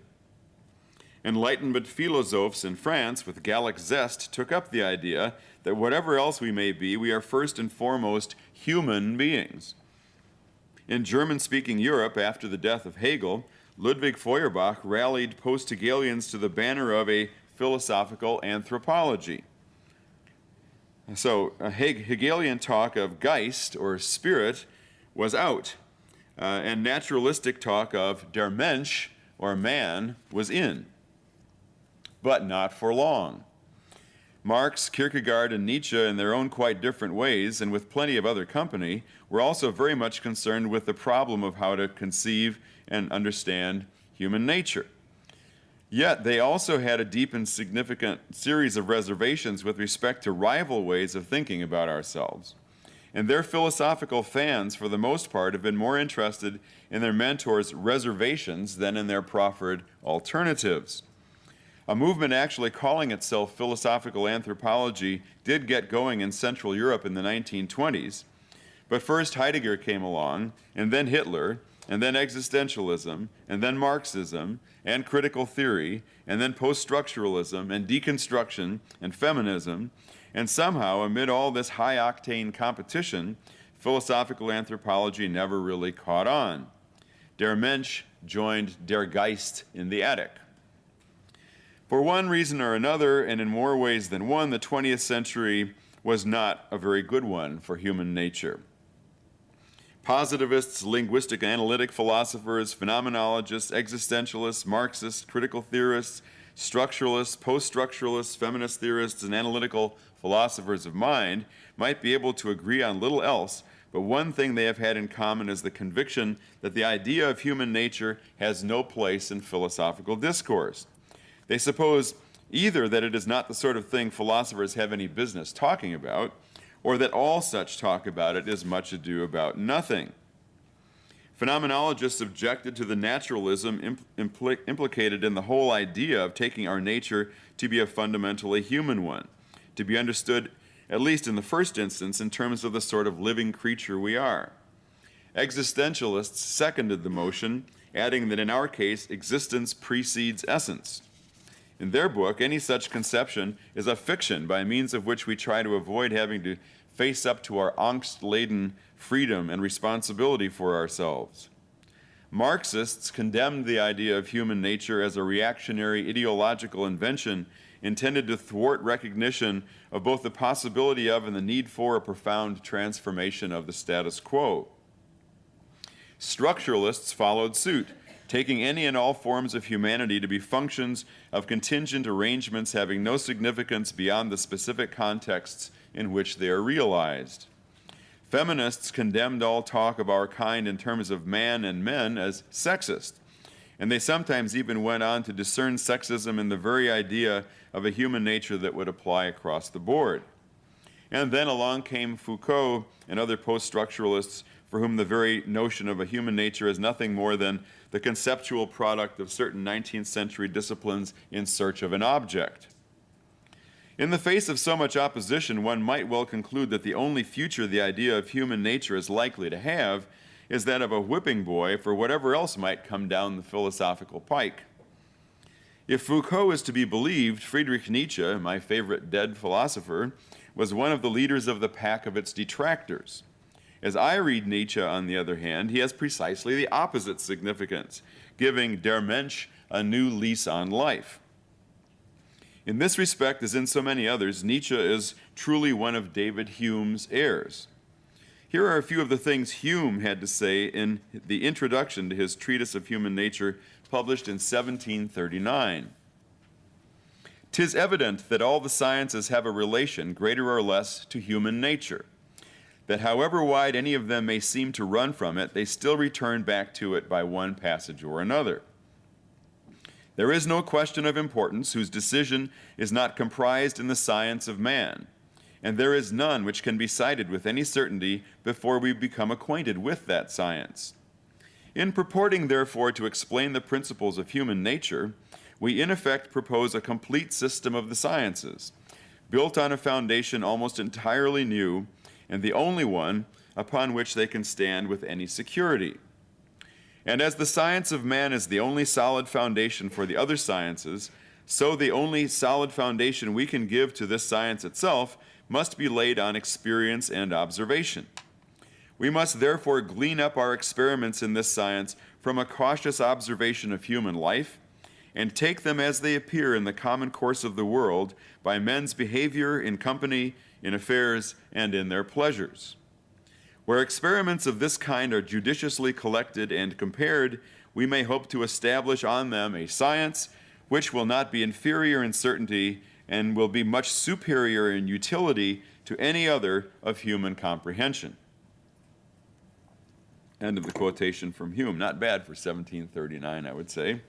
Enlightenment philosophers in France with Gallic zest took up the idea that whatever else we may be, we are first and foremost human beings. In German-speaking Europe, after the death of Hegel, Ludwig Feuerbach rallied post-Hegelians to the banner of a philosophical anthropology. So a Hegelian talk of Geist, or spirit, was out, and naturalistic talk of der Mensch, or man, was in. But not for long. Marx, Kierkegaard, and Nietzsche, in their own quite different ways, and with plenty of other company, were also very much concerned with the problem of how to conceive and understand human nature. Yet they also had a deep and significant series of reservations with respect to rival ways of thinking about ourselves. And their philosophical fans, for the most part, have been more interested in their mentors' reservations than in their proffered alternatives. A movement actually calling itself philosophical anthropology did get going in Central Europe in the 1920s, but first Heidegger came along, and then Hitler, and then existentialism, and then Marxism, and critical theory, and then post-structuralism, and deconstruction, and feminism, and somehow, amid all this high-octane competition, philosophical anthropology never really caught on. Der Mensch joined der Geist in the attic. For one reason or another, and in more ways than one, the 20th century was not a very good one for human nature. Positivists, linguistic analytic philosophers, phenomenologists, existentialists, Marxists, critical theorists, structuralists, post-structuralists, feminist theorists, and analytical philosophers of mind might be able to agree on little else, but one thing they have had in common is the conviction that the idea of human nature has no place in philosophical discourse. They suppose either that it is not the sort of thing philosophers have any business talking about, or that all such talk about it is much ado about nothing. Phenomenologists objected to the naturalism implicated in the whole idea of taking our nature to be a fundamentally human one, to be understood, at least in the first instance, in terms of the sort of living creature we are. Existentialists seconded the motion, adding that in our case, existence precedes essence. In their book, any such conception is a fiction by means of which we try to avoid having to face up to our angst-laden freedom and responsibility for ourselves. Marxists condemned the idea of human nature as a reactionary ideological invention intended to thwart recognition of both the possibility of and the need for a profound transformation of the status quo. Structuralists followed suit, taking any and all forms of humanity to be functions of contingent arrangements having no significance beyond the specific contexts in which they are realized. Feminists condemned all talk of our kind in terms of man and men as sexist, and they sometimes even went on to discern sexism in the very idea of a human nature that would apply across the board. And then along came Foucault and other post-structuralists for whom the very notion of a human nature is nothing more than the conceptual product of certain 19th century disciplines in search of an object. In the face of so much opposition, one might well conclude that the only future the idea of human nature is likely to have is that of a whipping boy for whatever else might come down the philosophical pike. If Foucault is to be believed, Friedrich Nietzsche, my favorite dead philosopher, was one of the leaders of the pack of its detractors. As I read Nietzsche, on the other hand, he has precisely the opposite significance, giving Der Mensch a new lease on life. In this respect, as in so many others, Nietzsche is truly one of David Hume's heirs. Here are a few of the things Hume had to say in the introduction to his Treatise of Human Nature, published in 1739. "'Tis evident that all the sciences have a relation, greater or less, to human nature, that however wide any of them may seem to run from it, they still return back to it by one passage or another. There is no question of importance whose decision is not comprised in the science of man, and there is none which can be cited with any certainty before we become acquainted with that science. In purporting, therefore, to explain the principles of human nature, we in effect propose a complete system of the sciences, built on a foundation almost entirely new, and the only one upon which they can stand with any security. And as the science of man is the only solid foundation for the other sciences, so the only solid foundation we can give to this science itself must be laid on experience and observation. We must therefore glean up our experiments in this science from a cautious observation of human life, and take them as they appear in the common course of the world by men's behavior in company, in affairs, and in their pleasures. Where experiments of this kind are judiciously collected and compared, we may hope to establish on them a science which will not be inferior in certainty and will be much superior in utility to any other of human comprehension." End of the quotation from Hume. Not bad for 1739, I would say.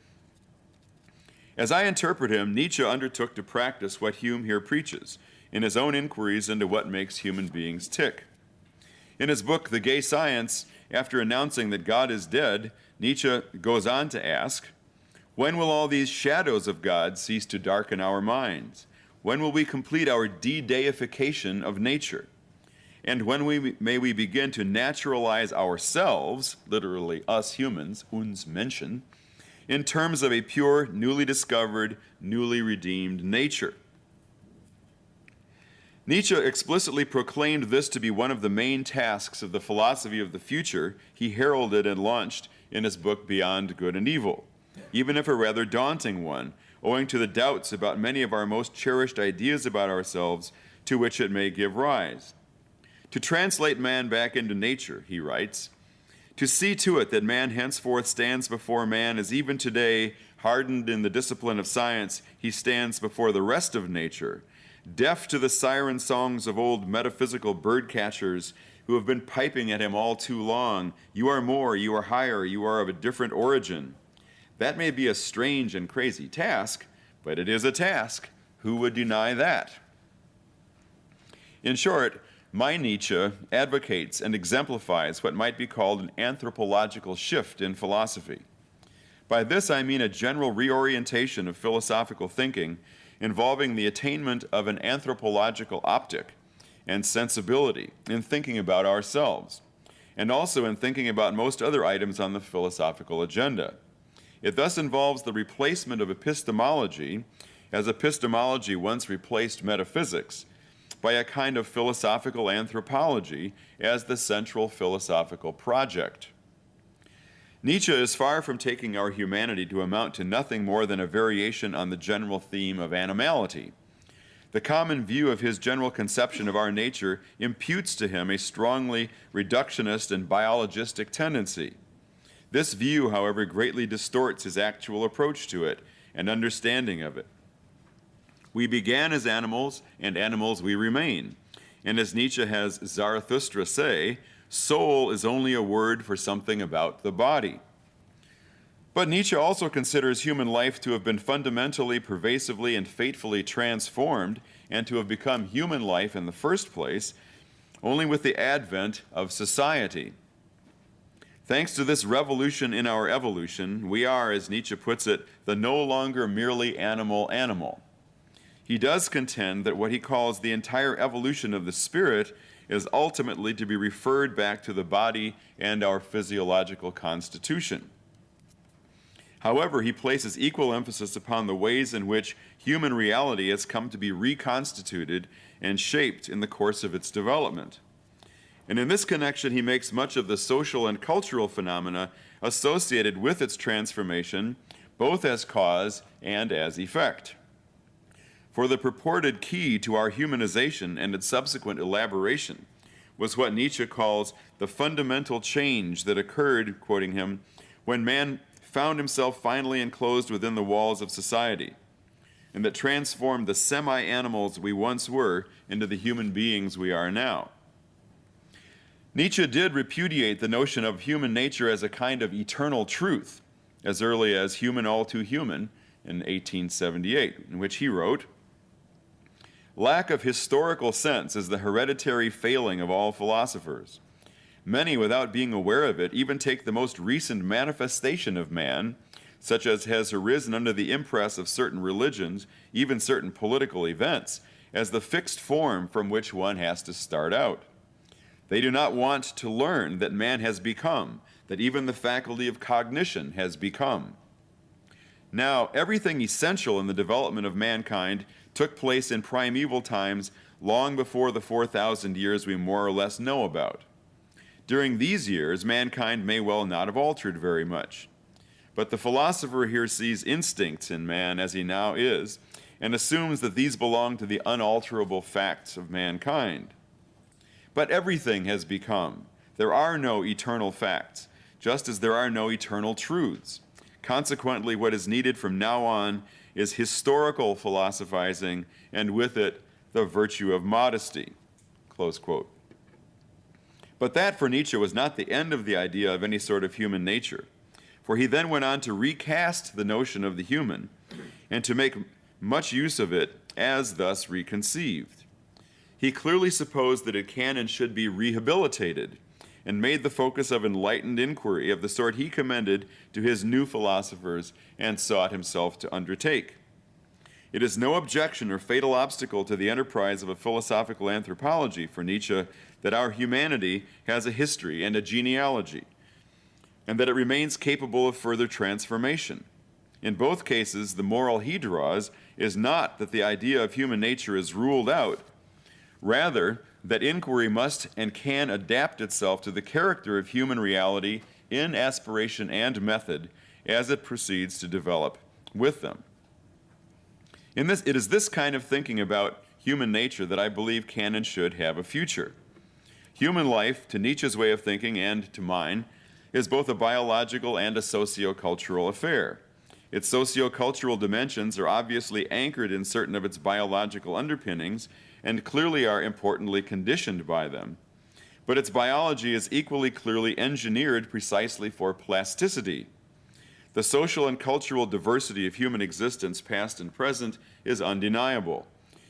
As I interpret him, Nietzsche undertook to practice what Hume here preaches in his own inquiries into what makes human beings tick. In his book, The Gay Science, after announcing that God is dead, Nietzsche goes on to ask, "When will all these shadows of God cease to darken our minds? When will we complete our de-deification of nature? And when may we begin to naturalize ourselves," literally us humans, uns Menschen, "in terms of a pure, newly discovered, newly redeemed nature?" Nietzsche explicitly proclaimed this to be one of the main tasks of the philosophy of the future he heralded and launched in his book Beyond Good and Evil, even if a rather daunting one, owing to the doubts about many of our most cherished ideas about ourselves to which it may give rise. To translate man back into nature, he writes, to see to it that man henceforth stands before man as even today, hardened in the discipline of science, he stands before the rest of nature, deaf to the siren songs of old metaphysical bird catchers who have been piping at him all too long. You are more, you are higher, you are of a different origin. That may be a strange and crazy task, but it is a task. Who would deny that? In short, my Nietzsche advocates and exemplifies what might be called an anthropological shift in philosophy. By this I mean a general reorientation of philosophical thinking involving the attainment of an anthropological optic and sensibility in thinking about ourselves, and also in thinking about most other items on the philosophical agenda. It thus involves the replacement of epistemology, as epistemology once replaced metaphysics, by a kind of philosophical anthropology as the central philosophical project. Nietzsche is far from taking our humanity to amount to nothing more than a variation on the general theme of animality. The common view of his general conception of our nature imputes to him a strongly reductionist and biologistic tendency. This view, however, greatly distorts his actual approach to it and understanding of it. We began as animals, and animals we remain. And as Nietzsche has Zarathustra say, soul is only a word for something about the body. But Nietzsche also considers human life to have been fundamentally, pervasively, and fatefully transformed, and to have become human life in the first place, only with the advent of society. Thanks to this revolution in our evolution, we are, as Nietzsche puts it, the no longer merely animal. he does contend that what he calls the entire evolution of the spirit is ultimately to be referred back to the body and our physiological constitution. However, he places equal emphasis upon the ways in which human reality has come to be reconstituted and shaped in the course of its development. And in this connection, he makes much of the social and cultural phenomena associated with its transformation, both as cause and as effect. For the purported key to our humanization and its subsequent elaboration was what Nietzsche calls the fundamental change that occurred, quoting him, when man found himself finally enclosed within the walls of society, and that transformed the semi-animals we once were into the human beings we are now. Nietzsche did repudiate the notion of human nature as a kind of eternal truth, as early as Human All Too Human in 1878, in which he wrote, "Lack of historical sense is the hereditary failing of all philosophers. Many, without being aware of it, even take the most recent manifestation of man, such as has arisen under the impress of certain religions, even certain political events, as the fixed form from which one has to start out. They do not want to learn that man has become, that even the faculty of cognition has become. Now, everything essential in the development of mankind took place in primeval times long before the 4,000 years we more or less know about. During these years, mankind may well not have altered very much. But the philosopher here sees instincts in man as he now is, and assumes that these belong to the unalterable facts of mankind. But everything has become. There are no eternal facts, just as there are no eternal truths. Consequently, what is needed from now on is historical philosophizing, and with it, the virtue of modesty." Close quote. But that for Nietzsche was not the end of the idea of any sort of human nature, for he then went on to recast the notion of the human and to make much use of it as thus reconceived. He clearly supposed that it can and should be rehabilitated, and made the focus of enlightened inquiry of the sort he commended to his new philosophers and sought himself to undertake. It is no objection or fatal obstacle to the enterprise of a philosophical anthropology for Nietzsche that our humanity has a history and a genealogy, and that it remains capable of further transformation. In both cases, the moral he draws is not that the idea of human nature is ruled out, rather, that inquiry must and can adapt itself to the character of human reality in aspiration and method as it proceeds to develop with them. It is this kind of thinking about human nature that I believe can and should have a future. Human life, to Nietzsche's way of thinking and to mine, is both a biological and a sociocultural affair. Its sociocultural dimensions are obviously anchored in certain of its biological underpinnings and clearly are importantly conditioned by them. But its biology is equally clearly engineered precisely for plasticity. The social and cultural diversity of human existence, past and present, is undeniable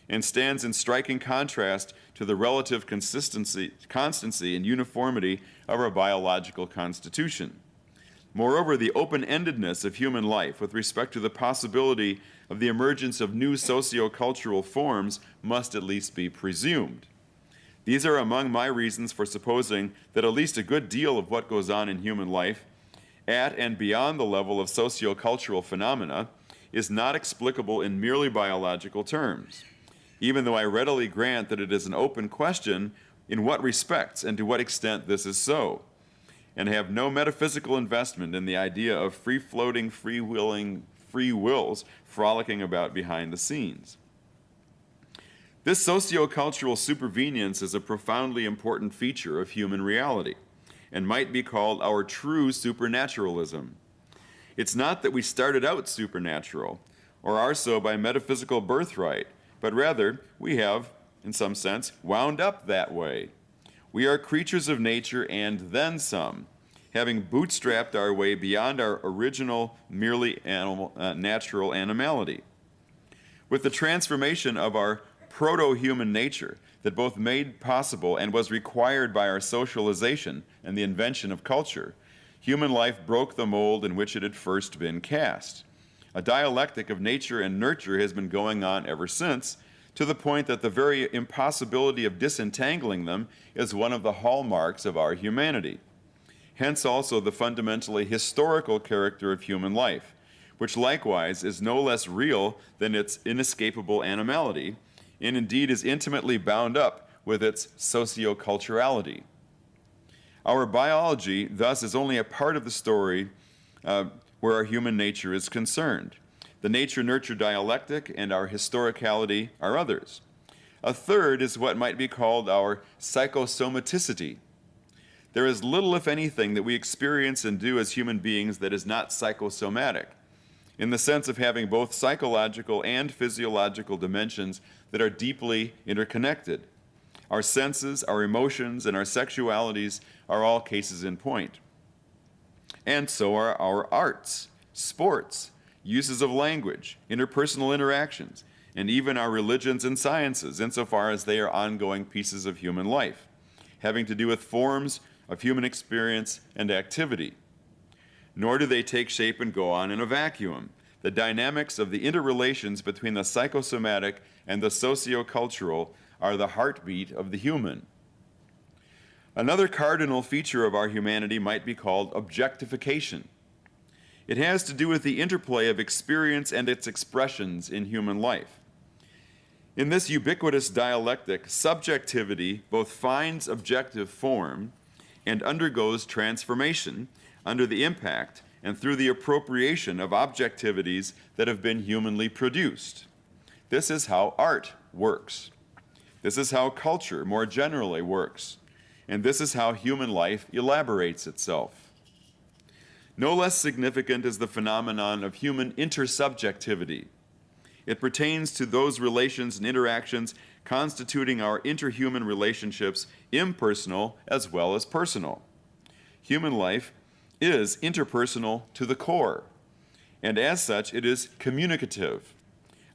and stands in striking contrast to the relative constancy and uniformity of our biological constitution. Moreover, the open-endedness of human life with respect to the possibility of the emergence of new socio-cultural forms must at least be presumed. These are among my reasons for supposing that at least a good deal of what goes on in human life, at and beyond the level of socio-cultural phenomena, is not explicable in merely biological terms, even though I readily grant that it is an open question in what respects and to what extent this is so, and have no metaphysical investment in the idea of free-floating, free-willing free wills frolicking about behind the scenes. This sociocultural supervenience is a profoundly important feature of human reality and might be called our true supernaturalism. It's not that we started out supernatural or are so by metaphysical birthright, but rather we have, in some sense, wound up that way. We are creatures of nature and then some, having bootstrapped our way beyond our original, merely natural animality. With the transformation of our proto-human nature that both made possible and was required by our socialization and the invention of culture, human life broke the mold in which it had first been cast. A dialectic of nature and nurture has been going on ever since, to the point that the very impossibility of disentangling them is one of the hallmarks of our humanity. Hence also the fundamentally historical character of human life, which likewise is no less real than its inescapable animality, and indeed is intimately bound up with its socioculturality. Our biology, thus, is only a part of the story where our human nature is concerned. The nature-nurture dialectic and our historicality are others. A third is what might be called our psychosomaticity. There is little, if anything, that we experience and do as human beings that is not psychosomatic, in the sense of having both psychological and physiological dimensions that are deeply interconnected. Our senses, our emotions, and our sexualities are all cases in point. And so are our arts, sports, uses of language, interpersonal interactions, and even our religions and sciences, insofar as they are ongoing pieces of human life, having to do with forms of human experience and activity. Nor do they take shape and go on in a vacuum. The dynamics of the interrelations between the psychosomatic and the sociocultural are the heartbeat of the human. Another cardinal feature of our humanity might be called objectification. It has to do with the interplay of experience and its expressions in human life. In this ubiquitous dialectic, subjectivity both finds objective form and undergoes transformation under the impact and through the appropriation of objectivities that have been humanly produced. This is how art works. This is how culture more generally works. And this is how human life elaborates itself. No less significant is the phenomenon of human intersubjectivity. It pertains to those relations and interactions constituting our interhuman relationships, impersonal as well as personal. Human life is interpersonal to the core, and as such it is communicative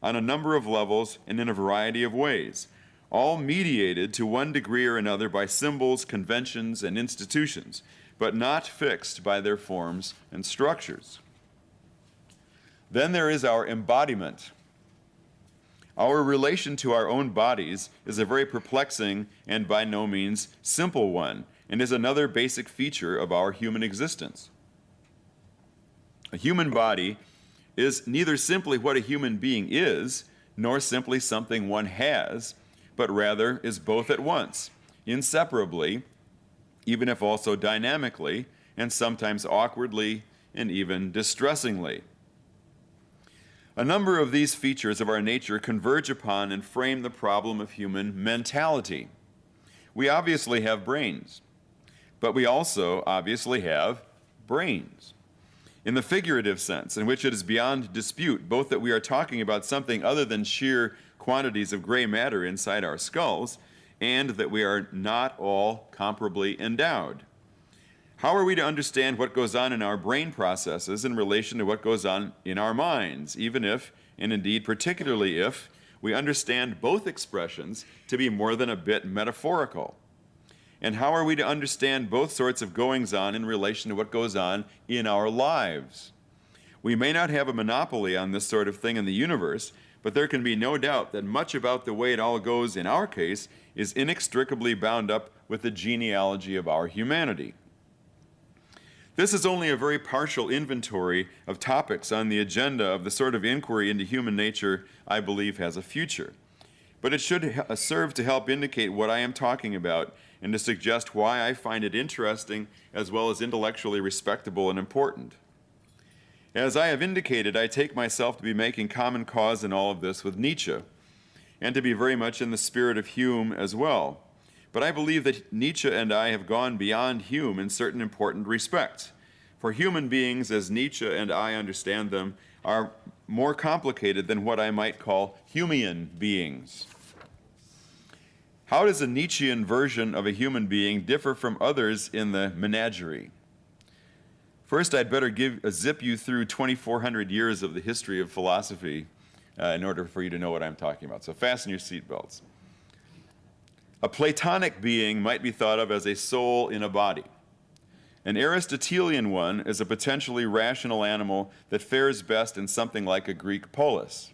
on a number of levels and in a variety of ways, all mediated to one degree or another by symbols, conventions, and institutions, but not fixed by their forms and structures. Then there is our embodiment. Our relation to our own bodies is a very perplexing and by no means simple one, and is another basic feature of our human existence. A human body is neither simply what a human being is, nor simply something one has, but rather is both at once, inseparably, even if also dynamically, and sometimes awkwardly, and even distressingly. A number of these features of our nature converge upon and frame the problem of human mentality. We obviously have brains, but we also obviously have brains. In the figurative sense, in which it is beyond dispute, both that we are talking about something other than sheer quantities of gray matter inside our skulls, and that we are not all comparably endowed. How are we to understand what goes on in our brain processes in relation to what goes on in our minds, even if, and indeed particularly if, we understand both expressions to be more than a bit metaphorical? And how are we to understand both sorts of goings-on in relation to what goes on in our lives? We may not have a monopoly on this sort of thing in the universe, but there can be no doubt that much about the way it all goes in our case is inextricably bound up with the genealogy of our humanity. This is only a very partial inventory of topics on the agenda of the sort of inquiry into human nature I believe has a future. But it should serve to help indicate what I am talking about and to suggest why I find it interesting as well as intellectually respectable and important. As I have indicated, I take myself to be making common cause in all of this with Nietzsche, and to be very much in the spirit of Hume as well. But I believe that Nietzsche and I have gone beyond Hume in certain important respects. For human beings, as Nietzsche and I understand them, are more complicated than what I might call Humean beings. How does a Nietzschean version of a human being differ from others in the Menagerie? First, I'd better zip you through 2,400 years of the history of philosophy in order for you to know what I'm talking about. So fasten your seatbelts. A Platonic being might be thought of as a soul in a body. An Aristotelian one is a potentially rational animal that fares best in something like a Greek polis.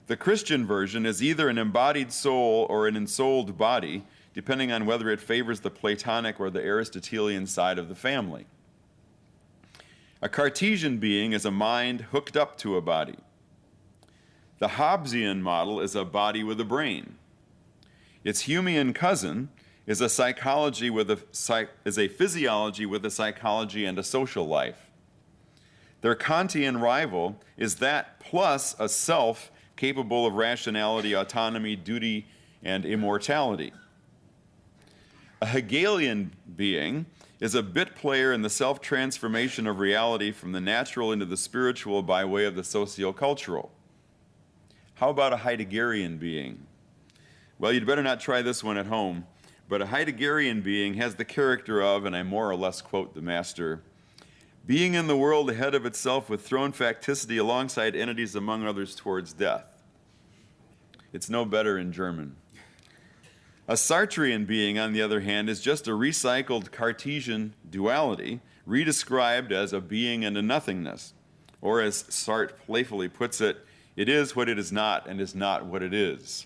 The Christian version is either an embodied soul or an ensouled body, depending on whether it favors the Platonic or the Aristotelian side of the family. A Cartesian being is a mind hooked up to a body. The Hobbesian model is a body with a brain. Its Humean cousin is a physiology with a psychology and a social life. Their Kantian rival is that plus a self capable of rationality, autonomy, duty, and immortality. A Hegelian being is a bit player in the self-transformation of reality from the natural into the spiritual by way of the socio-cultural. How about a Heideggerian being? Well, you'd better not try this one at home, but a Heideggerian being has the character of, and I more or less quote the master, being in the world ahead of itself with thrown facticity alongside entities among others towards death. It's no better in German. A Sartrean being, on the other hand, is just a recycled Cartesian duality, redescribed as a being and a nothingness. Or as Sartre playfully puts it, it is what it is not and is not what it is.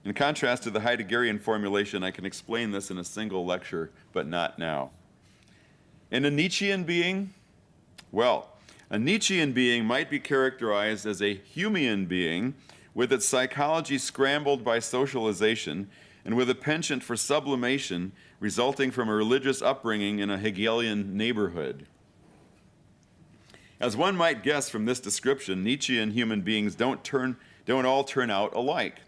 In contrast to the Heideggerian formulation, I can explain this in a single lecture, but not now. And a Nietzschean being? Well, a Nietzschean being might be characterized as a Humean being with its psychology scrambled by socialization and with a penchant for sublimation resulting from a religious upbringing in a Hegelian neighborhood. As one might guess from this description, Nietzschean human beings don't all turn out alike.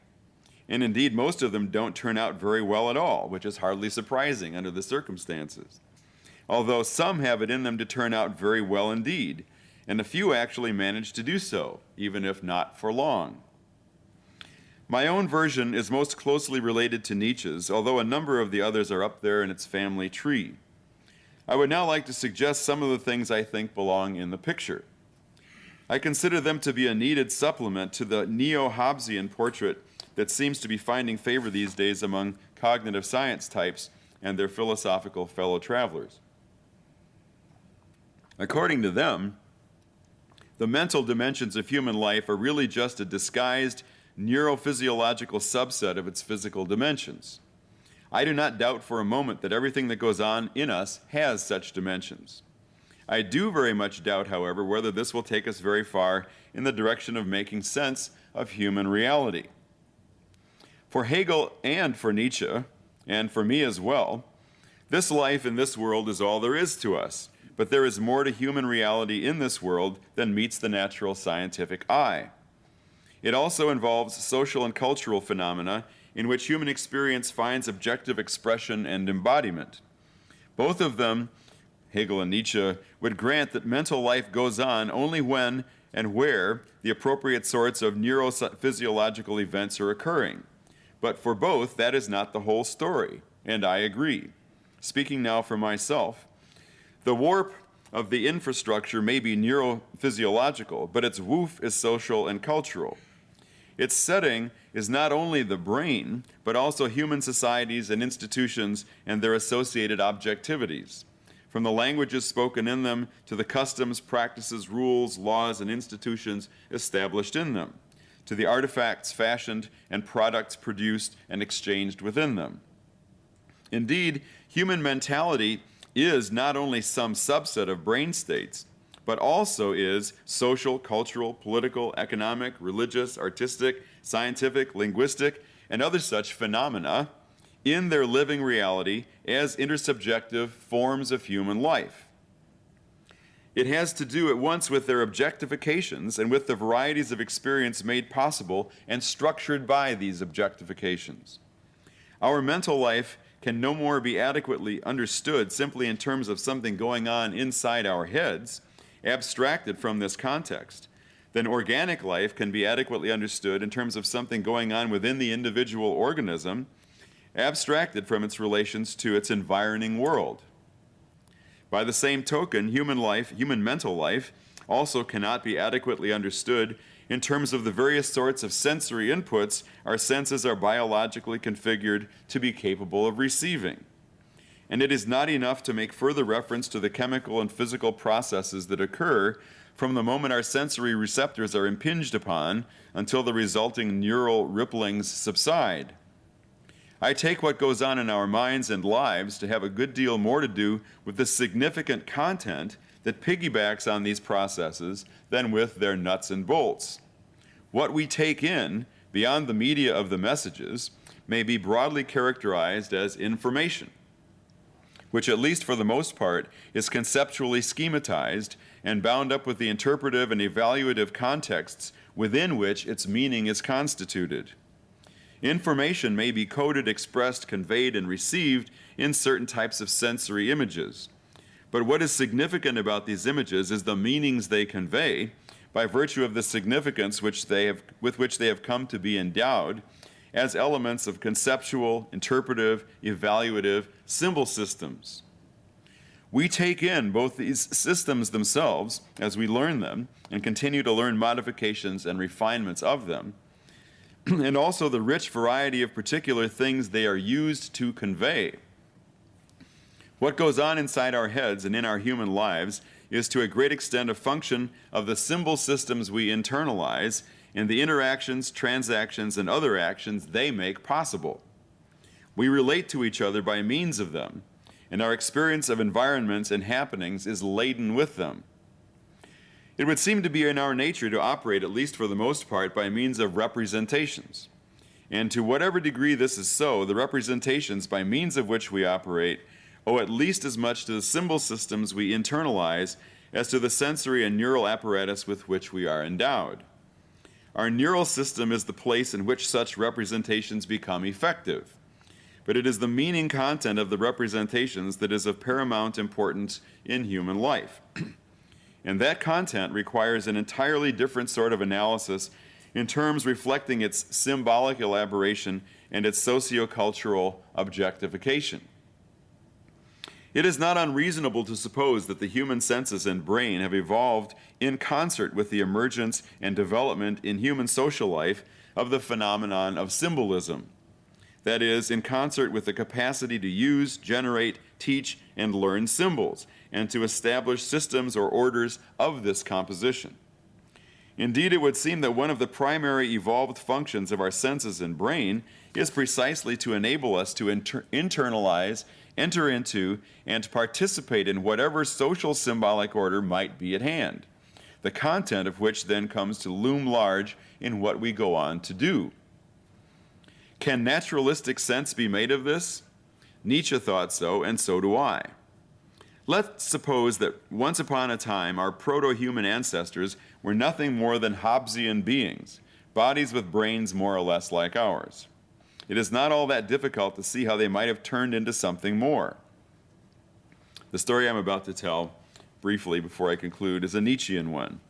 And indeed, most of them don't turn out very well at all, which is hardly surprising under the circumstances. Although some have it in them to turn out very well indeed, and a few actually manage to do so, even if not for long. My own version is most closely related to Nietzsche's, although a number of the others are up there in its family tree. I would now like to suggest some of the things I think belong in the picture. I consider them to be a needed supplement to the neo-Hobbesian portrait that seems to be finding favor these days among cognitive science types and their philosophical fellow travelers. According to them, the mental dimensions of human life are really just a disguised neurophysiological subset of its physical dimensions. I do not doubt for a moment that everything that goes on in us has such dimensions. I do very much doubt, however, whether this will take us very far in the direction of making sense of human reality. For Hegel and for Nietzsche, and for me as well, this life in this world is all there is to us, but there is more to human reality in this world than meets the natural scientific eye. It also involves social and cultural phenomena in which human experience finds objective expression and embodiment. Both of them, Hegel and Nietzsche, would grant that mental life goes on only when and where the appropriate sorts of neurophysiological events are occurring. But for both, that is not the whole story, and I agree. Speaking now for myself, the warp of the infrastructure may be neurophysiological, but its woof is social and cultural. Its setting is not only the brain, but also human societies and institutions and their associated objectivities, from the languages spoken in them to the customs, practices, rules, laws, and institutions established in them, to the artifacts fashioned and products produced and exchanged within them. Indeed, human mentality is not only some subset of brain states, but also is social, cultural, political, economic, religious, artistic, scientific, linguistic, and other such phenomena in their living reality as intersubjective forms of human life. It has to do at once with their objectifications and with the varieties of experience made possible and structured by these objectifications. Our mental life can no more be adequately understood simply in terms of something going on inside our heads, abstracted from this context, then organic life can be adequately understood in terms of something going on within the individual organism, abstracted from its relations to its environing world. By the same token, human mental life, also cannot be adequately understood in terms of the various sorts of sensory inputs our senses are biologically configured to be capable of receiving. and it is not enough to make further reference to the chemical and physical processes that occur from the moment our sensory receptors are impinged upon until the resulting neural ripplings subside. I take what goes on in our minds and lives to have a good deal more to do with the significant content that piggybacks on these processes than with their nuts and bolts. What we take in, beyond the media of the messages, may be broadly characterized as information, which, at least for the most part, is conceptually schematized and bound up with the interpretive and evaluative contexts within which its meaning is constituted. Information may be coded, expressed, conveyed, and received in certain types of sensory images. But what is significant about these images is the meanings they convey by virtue of the significance with which they have come to be endowed as elements of conceptual, interpretive, evaluative symbol systems. We take in both these systems themselves as we learn them and continue to learn modifications and refinements of them, and also the rich variety of particular things they are used to convey. What goes on inside our heads and in our human lives is to a great extent a function of the symbol systems we internalize and the interactions, transactions, and other actions they make possible. We relate to each other by means of them, and our experience of environments and happenings is laden with them. It would seem to be in our nature to operate, at least for the most part, by means of representations. And to whatever degree this is so, the representations by means of which we operate owe at least as much to the symbol systems we internalize as to the sensory and neural apparatus with which we are endowed. Our neural system is the place in which such representations become effective, but it is the meaning content of the representations that is of paramount importance in human life. And that content requires an entirely different sort of analysis in terms reflecting its symbolic elaboration and its sociocultural objectification. It is not unreasonable to suppose that the human senses and brain have evolved in concert with the emergence and development in human social life of the phenomenon of symbolism. That is, in concert with the capacity to use, generate, teach, and learn symbols, and to establish systems or orders of this composition. Indeed, it would seem that one of the primary evolved functions of our senses and brain is precisely to enable us to internalize, enter into, and participate in whatever social symbolic order might be at hand, the content of which then comes to loom large in what we go on to do. Can naturalistic sense be made of this? Nietzsche thought so, and so do I. Let's suppose that once upon a time our proto-human ancestors were nothing more than Hobbesian beings, bodies with brains more or less like ours. It is not all that difficult to see how they might have turned into something more. The story I'm about to tell, briefly before I conclude, is a Nietzschean one.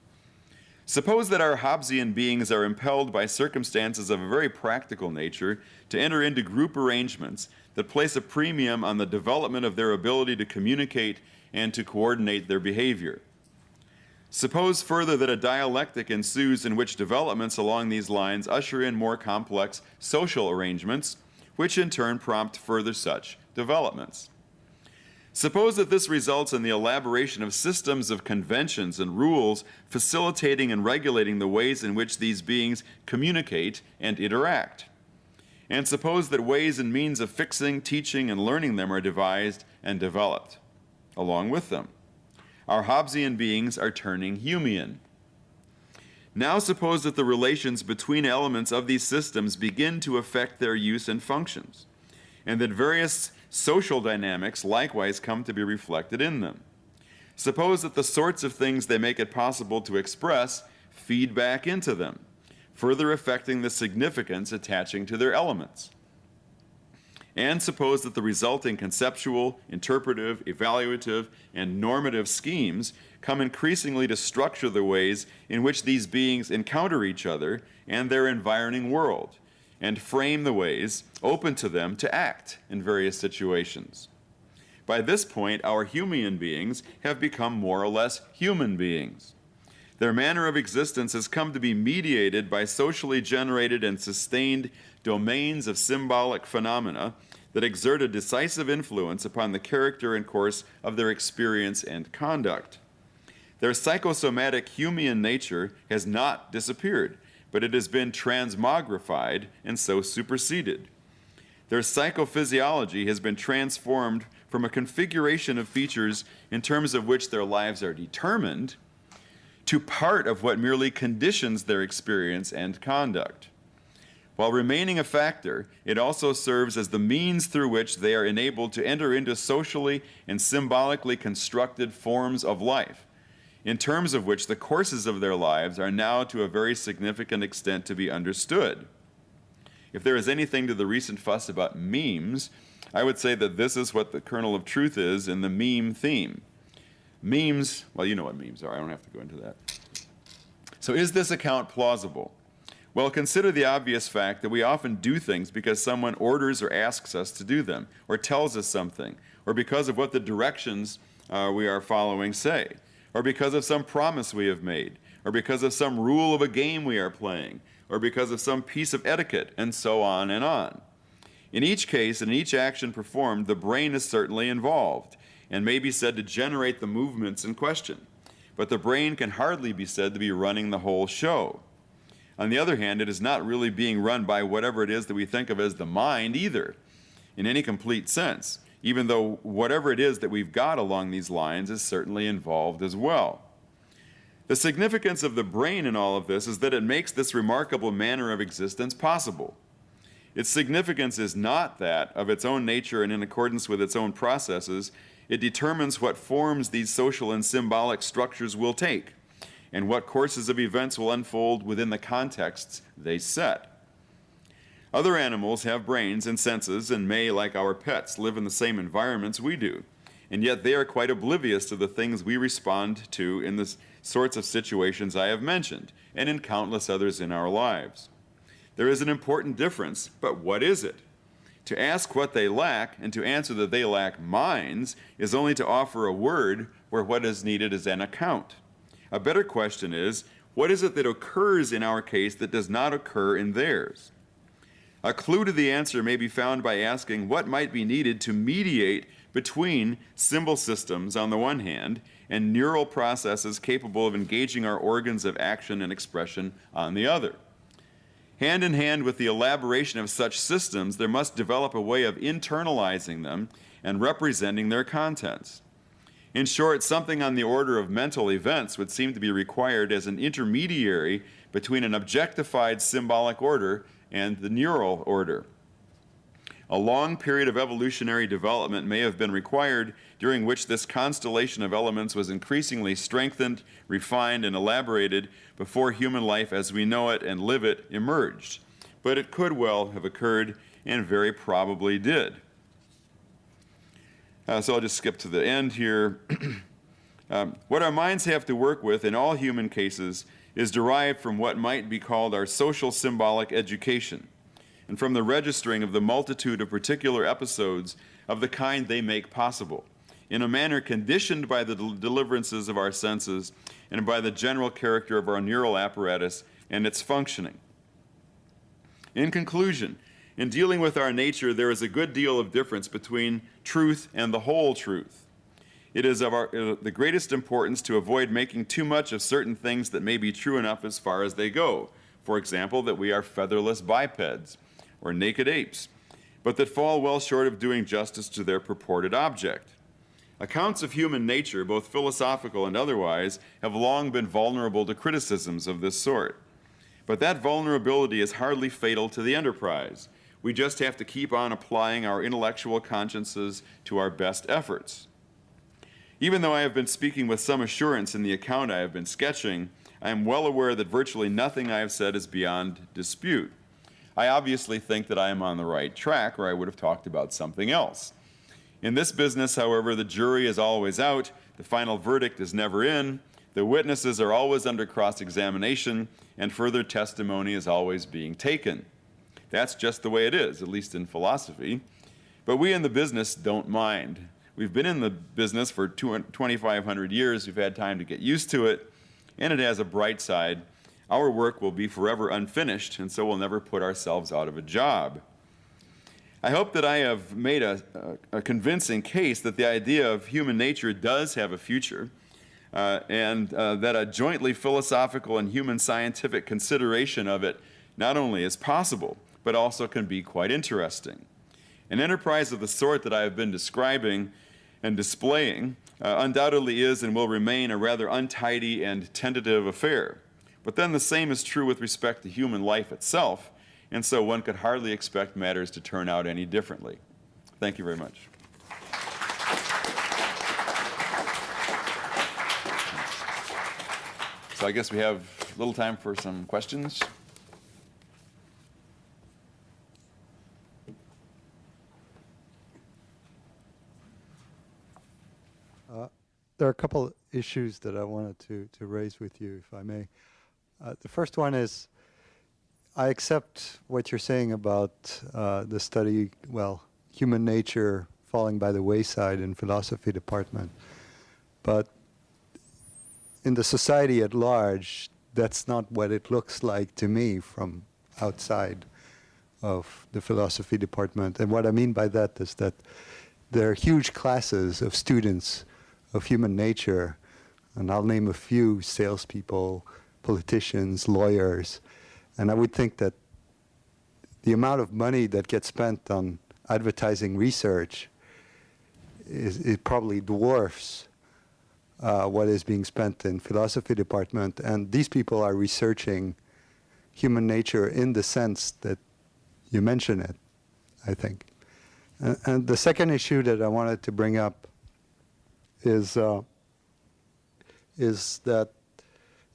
Suppose that our Hobbesian beings are impelled by circumstances of a very practical nature to enter into group arrangements that place a premium on the development of their ability to communicate and to coordinate their behavior. Suppose further that a dialectic ensues in which developments along these lines usher in more complex social arrangements, which in turn prompt further such developments. Suppose that this results in the elaboration of systems of conventions and rules facilitating and regulating the ways in which these beings communicate and interact. And suppose that ways and means of fixing, teaching, and learning them are devised and developed along with them. Our Hobbesian beings are turning Humean. Now suppose that the relations between elements of these systems begin to affect their use and functions, and that various social dynamics likewise come to be reflected in them. Suppose that the sorts of things they make it possible to express feed back into them, further affecting the significance attaching to their elements. And suppose that the resulting conceptual, interpretive, evaluative, and normative schemes come increasingly to structure the ways in which these beings encounter each other and their environing world, and frame the ways open to them to act in various situations. By this point, our Humean beings have become more or less human beings. Their manner of existence has come to be mediated by socially generated and sustained domains of symbolic phenomena that exert a decisive influence upon the character and course of their experience and conduct. Their psychosomatic Humean nature has not disappeared, but it has been transmogrified and so superseded. Their psychophysiology has been transformed from a configuration of features in terms of which their lives are determined to part of what merely conditions their experience and conduct. While remaining a factor, it also serves as the means through which they are enabled to enter into socially and symbolically constructed forms of life, in terms of which the courses of their lives are now to a very significant extent to be understood. If there is anything to the recent fuss about memes, I would say that this is what the kernel of truth is in the meme theme. Memes, well, you know what memes are. I don't have to go into that. So is this account plausible? Well, consider the obvious fact that we often do things because someone orders or asks us to do them, or tells us something, or because of what the directions we are following say, or because of some promise we have made, or because of some rule of a game we are playing, or because of some piece of etiquette, and so on and on. In each case and in each action performed, the brain is certainly involved, and may be said to generate the movements in question. But the brain can hardly be said to be running the whole show. On the other hand, it is not really being run by whatever it is that we think of as the mind either, in any complete sense, even though whatever it is that we've got along these lines is certainly involved as well. The significance of the brain in all of this is that it makes this remarkable manner of existence possible. Its significance is not that of its own nature and in accordance with its own processes. It determines what forms these social and symbolic structures will take, and what courses of events will unfold within the contexts they set. Other animals have brains and senses and may, like our pets, live in the same environments we do, and yet they are quite oblivious to the things we respond to in the sorts of situations I have mentioned, and in countless others in our lives. There is an important difference, but what is it? To ask what they lack and to answer that they lack minds is only to offer a word where what is needed is an account. A better question is, what is it that occurs in our case that does not occur in theirs? A clue to the answer may be found by asking what might be needed to mediate between symbol systems on the one hand and neural processes capable of engaging our organs of action and expression on the other. Hand in hand with the elaboration of such systems, there must develop a way of internalizing them and representing their contents. In short, something on the order of mental events would seem to be required as an intermediary between an objectified symbolic order and the neural order. A long period of evolutionary development may have been required, during which this constellation of elements was increasingly strengthened, refined, and elaborated before human life as we know it and live it emerged. But it could well have occurred, and very probably did. So I'll just skip to the end here. What our minds have to work with in all human cases is derived from what might be called our social symbolic education, and from the registering of the multitude of particular episodes of the kind they make possible, in a manner conditioned by the deliverances of our senses and by the general character of our neural apparatus and its functioning. In conclusion, in dealing with our nature, there is a good deal of difference between truth and the whole truth. It is of the greatest importance to avoid making too much of certain things that may be true enough as far as they go. For example, that we are featherless bipeds or naked apes, but that fall well short of doing justice to their purported object. Accounts of human nature, both philosophical and otherwise, have long been vulnerable to criticisms of this sort. But that vulnerability is hardly fatal to the enterprise. We just have to keep on applying our intellectual consciences to our best efforts. Even though I have been speaking with some assurance in the account I have been sketching, I am well aware that virtually nothing I have said is beyond dispute. I obviously think that I am on the right track, or I would have talked about something else. In this business, however, the jury is always out, the final verdict is never in, the witnesses are always under cross-examination, and further testimony is always being taken. That's just the way it is, at least in philosophy. But we in the business don't mind. We've been in the business for 2,500 years. We've had time to get used to it, and it has a bright side. Our work will be forever unfinished, and so we'll never put ourselves out of a job. I hope that I have made a convincing case that the idea of human nature does have a future, and that a jointly philosophical and human scientific consideration of it not only is possible, but also can be quite interesting. An enterprise of the sort that I have been describing and displaying undoubtedly is and will remain a rather untidy and tentative affair. But then the same is true with respect to human life itself, and so one could hardly expect matters to turn out any differently. Thank you very much. So I guess we have a little time for some questions. There are a couple issues that I wanted to raise with you, if I may. The first one is, I accept what you're saying about the study, well, human nature falling by the wayside in philosophy department. But in the society at large, that's not what it looks like to me from outside of the philosophy department. And what I mean by that is that there are huge classes of students of human nature, and I'll name a few: salespeople, politicians, lawyers. And I would think that the amount of money that gets spent on advertising research it probably dwarfs what is being spent in philosophy department. And these people are researching human nature in the sense that you mention it, I think. And the second issue that I wanted to bring up is that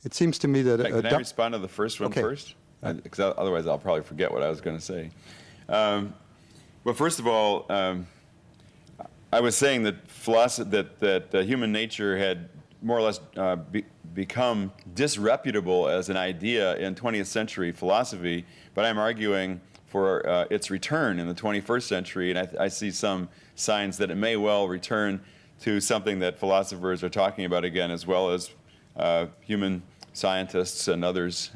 it seems to me that Can I respond to the first one first? Because otherwise I'll probably forget what I was going to say. Well, first of all, I was saying that human nature had more or less become disreputable as an idea in 20th century philosophy, but I'm arguing for its return in the 21st century, and I see some signs that it may well return to something that philosophers are talking about again, as well as human scientists and others.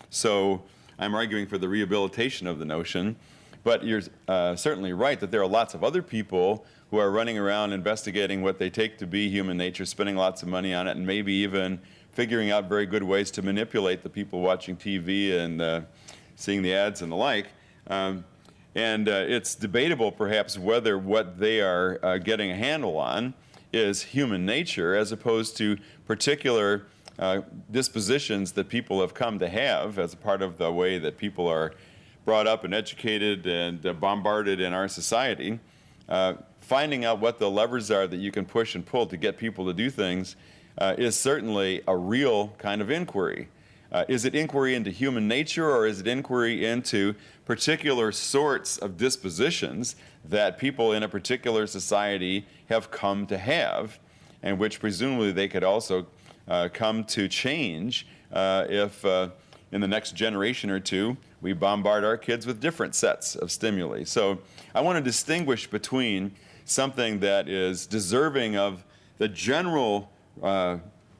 So I'm arguing for the rehabilitation of the notion. But you're certainly right that there are lots of other people who are running around investigating what they take to be human nature, spending lots of money on it, and maybe even figuring out very good ways to manipulate the people watching TV and seeing the ads and the like. And it's debatable, perhaps, whether what they are getting a handle on is human nature as opposed to particular dispositions that people have come to have as a part of the way that people are brought up and educated and bombarded in our society. Finding out what the levers are that you can push and pull to get people to do things is certainly a real kind of inquiry. Is it inquiry into human nature, or is it inquiry into particular sorts of dispositions that people in a particular society have come to have, and which presumably they could also come to change if in the next generation or two we bombard our kids with different sets of stimuli. So I want to distinguish between something that is deserving of the general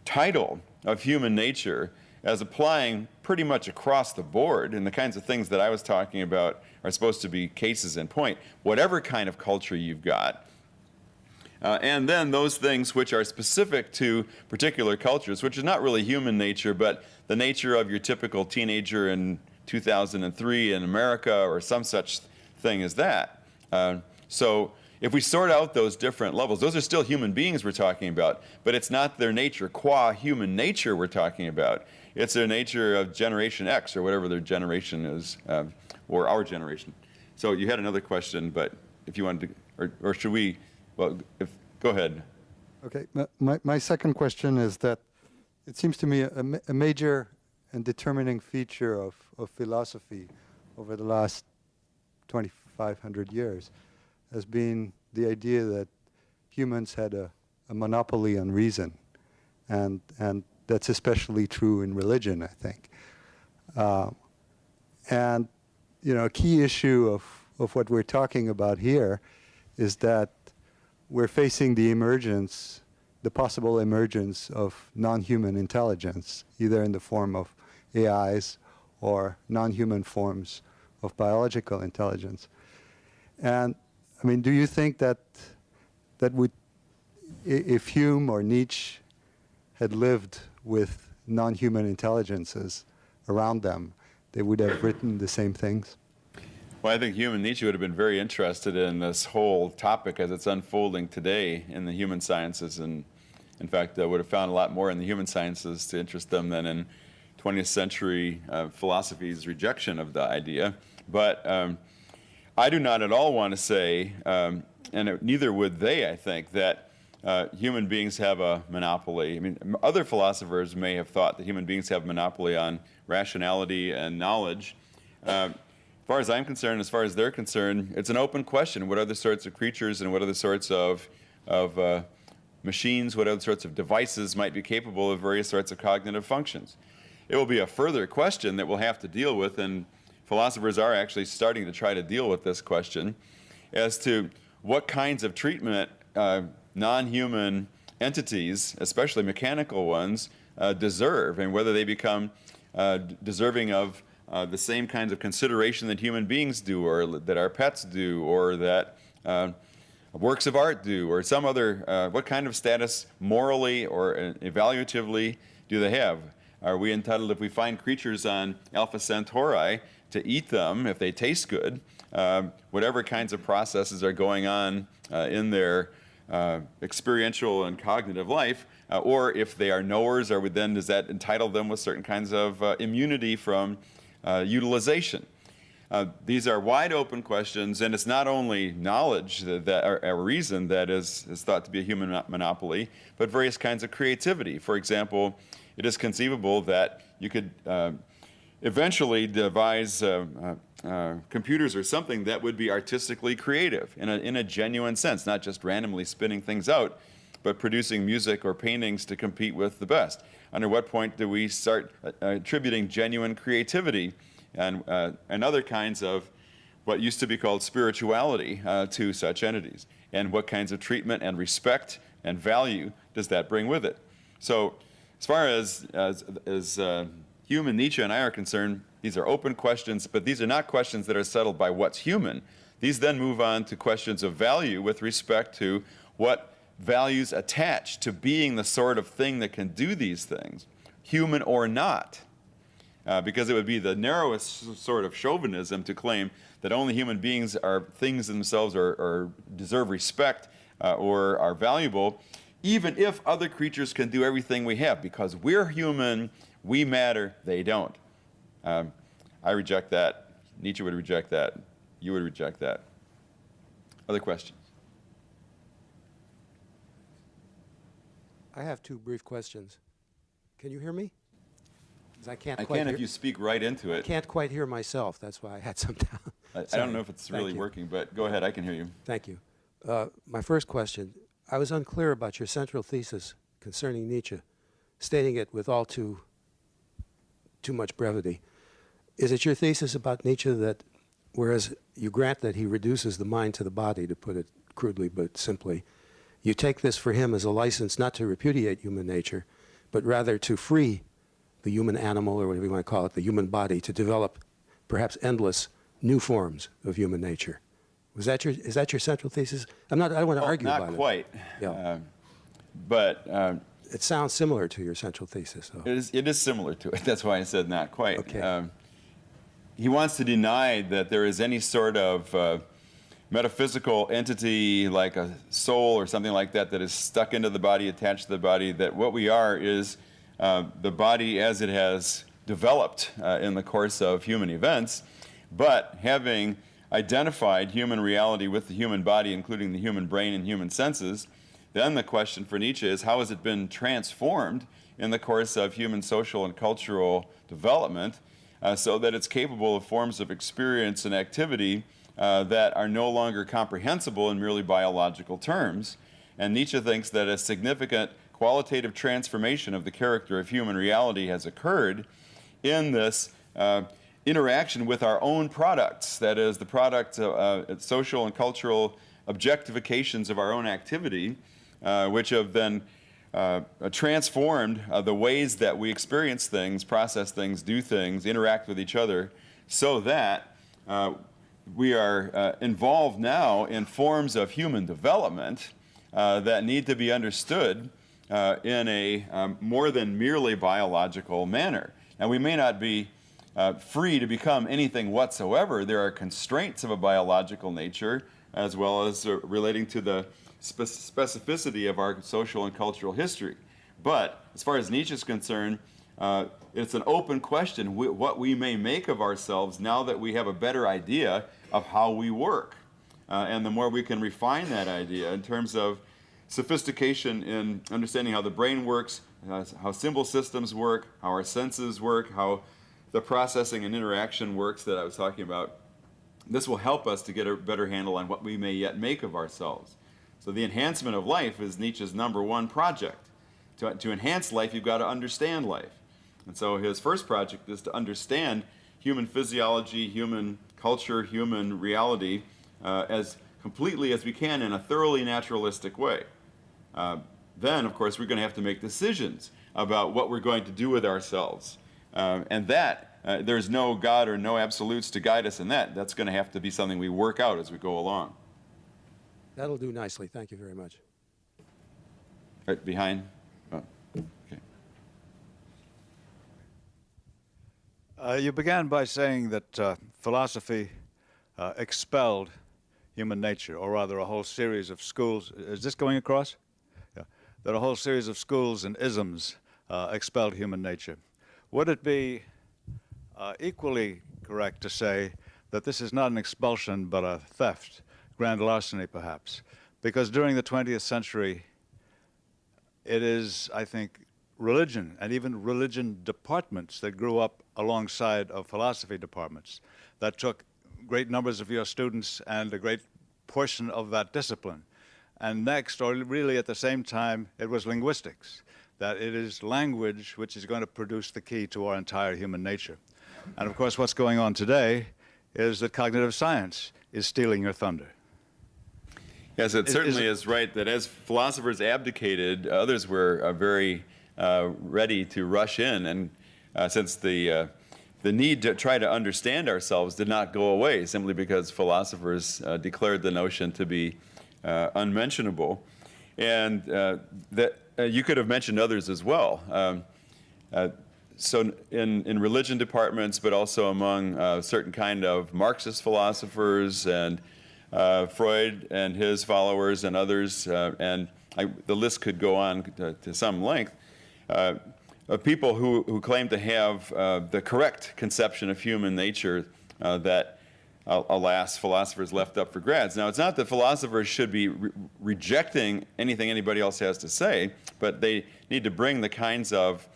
title of human nature as applying pretty much across the board, and the kinds of things that I was talking about are supposed to be cases in point, whatever kind of culture you've got. And then those things which are specific to particular cultures, which is not really human nature, but the nature of your typical teenager in 2003 in America, or some such thing as that. So if we sort out those different levels, those are still human beings we're talking about, but it's not their nature qua human nature we're talking about. It's their nature of Generation X, or whatever their generation is, or our generation. So you had another question, but if you wanted to, or should we, well, go ahead. Okay, my second question is that it seems to me a major and determining feature of philosophy over the last 2,500 years has been the idea that humans had a monopoly on reason, and that's especially true in religion, I think. And a key issue of what we're talking about here is that we're facing the possible emergence of non-human intelligence, either in the form of AIs or non-human forms of biological intelligence. And I mean, do you think that if Hume or Nietzsche had lived with non-human intelligences around them, they would have written the same things? Well, I think Hume and Nietzsche would have been very interested in this whole topic as it's unfolding today in the human sciences, and in fact, would have found a lot more in the human sciences to interest them than in 20th century philosophy's rejection of the idea. But I do not at all want to say, and neither would they, I think, that human beings have a monopoly. I mean, other philosophers may have thought that human beings have a monopoly on rationality and knowledge. As far as I'm concerned, as far as they're concerned, it's an open question. What other sorts of creatures and what other sorts of machines, what other sorts of devices might be capable of various sorts of cognitive functions? It will be a further question that we'll have to deal with, and philosophers are actually starting to try to deal with this question as to what kinds of treatment non-human entities, especially mechanical ones, deserve, and whether they become deserving of the same kinds of consideration that human beings do, or that our pets do, or that works of art do, or some other, what kind of status morally or evaluatively do they have? Are we entitled, if we find creatures on Alpha Centauri, to eat them if they taste good, whatever kinds of processes are going on in their experiential and cognitive life, or if they are knowers, does that entitle them with certain kinds of immunity from utilization? These are wide open questions, and it's not only knowledge or reason that is thought to be a human monopoly, but various kinds of creativity. For example, it is conceivable that you could eventually devise computers or something that would be artistically creative in a genuine sense, not just randomly spinning things out, but producing music or paintings to compete with the best. Under what point do we start attributing genuine creativity and other kinds of what used to be called spirituality to such entities? And what kinds of treatment and respect and value does that bring with it? So as far as Hume and Nietzsche and I are concerned, these are open questions, but these are not questions that are settled by what's human. These then move on to questions of value with respect to what values attach to being the sort of thing that can do these things, human or not. Because it would be the narrowest sort of chauvinism to claim that only human beings are things themselves or deserve respect or are valuable, even if other creatures can do everything we have. Because we're human, we matter, they don't. I reject that. Nietzsche would reject that. You would reject that. Other questions? I have two brief questions. Can you hear me? 'Cause I can't I quite can hear. if you speak right into I it. can't quite hear myself. That's why I had some down. I Sorry. don't know if it's Thank really you. working, but go ahead, I can hear you. Thank you. My first question, I was unclear about your central thesis concerning Nietzsche, stating it with all too much brevity. Is it your thesis about Nietzsche that, whereas you grant that he reduces the mind to the body, to put it crudely but simply, you take this for him as a license not to repudiate human nature, but rather to free the human animal, or whatever you want to call it, the human body, to develop perhaps endless new forms of human nature? Is that your central thesis? I don't want to argue about it. Not quite. Yeah. But It sounds similar to your central thesis, though. it is similar to it. That's why I said not quite. Okay. He wants to deny that there is any sort of metaphysical entity like a soul or something like that that is stuck into the body, attached to the body, that what we are is the body as it has developed in the course of human events, but having identified human reality with the human body, including the human brain and human senses, then the question for Nietzsche is, how has it been transformed in the course of human social and cultural development so that it's capable of forms of experience and activity that are no longer comprehensible in merely biological terms? And Nietzsche thinks that a significant qualitative transformation of the character of human reality has occurred in this interaction with our own products, that is, the product of social and cultural objectifications of our own activity, which have then transformed the ways that we experience things, process things, do things, interact with each other, so that we are involved now in forms of human development that need to be understood in a more than merely biological manner. And we may not be free to become anything whatsoever. There are constraints of a biological nature, as well as relating to the specificity of our social and cultural history. But as far as Nietzsche is concerned, it's an open question what we may make of ourselves now that we have a better idea of how we work. And the more we can refine that idea in terms of sophistication in understanding how the brain works, how symbol systems work, how our senses work, how the processing and interaction works that I was talking about, this will help us to get a better handle on what we may yet make of ourselves. So the enhancement of life is Nietzsche's #1 project. To enhance life, you've got to understand life. And so his first project is to understand human physiology, human culture, human reality as completely as we can in a thoroughly naturalistic way. Then, of course, we're going to have to make decisions about what we're going to do with ourselves. And that, there's no God or no absolutes to guide us in that. That's going to have to be something we work out as we go along. That'll do nicely. Thank you very much. Right behind. Oh, okay. You began by saying that philosophy expelled human nature, or rather a whole series of schools. Is this going across? Yeah. That a whole series of schools and isms expelled human nature. Would it be equally correct to say that this is not an expulsion but a theft, grand larceny perhaps? Because during the 20th century, it is, I think, religion and even religion departments that grew up alongside of philosophy departments that took great numbers of your students and a great portion of that discipline. And next, or really at the same time, it was linguistics, that it is language which is going to produce the key to our entire human nature. And of course, what's going on today is that cognitive science is stealing your thunder. Yes, it certainly is right that as philosophers abdicated, others were very ready to rush in. And since the need to try to understand ourselves did not go away simply because philosophers declared the notion to be unmentionable. And that you could have mentioned others as well. So in religion departments, but also among certain kind of Marxist philosophers and Freud and his followers and others, and the list could go on to some length, of people who claim to have the correct conception of human nature that, alas, philosophers left up for grabs. Now, it's not that philosophers should be rejecting anything anybody else has to say, but they need to bring the kinds of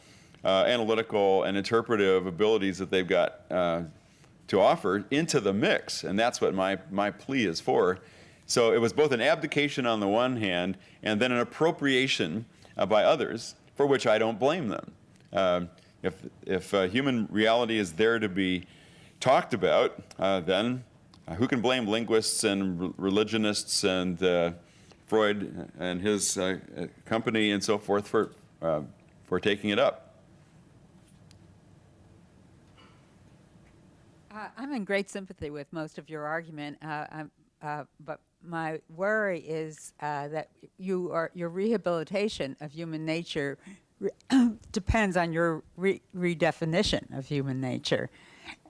analytical and interpretive abilities that they've got to offer into the mix, and that's what my plea is for. So it was both an abdication on the one hand, and then an appropriation by others, for which I don't blame them. If human reality is there to be talked about, then who can blame linguists and religionists and Freud and his company and so forth for taking it up? I'm in great sympathy with most of your argument, but my worry is that your rehabilitation of human nature depends on your redefinition of human nature,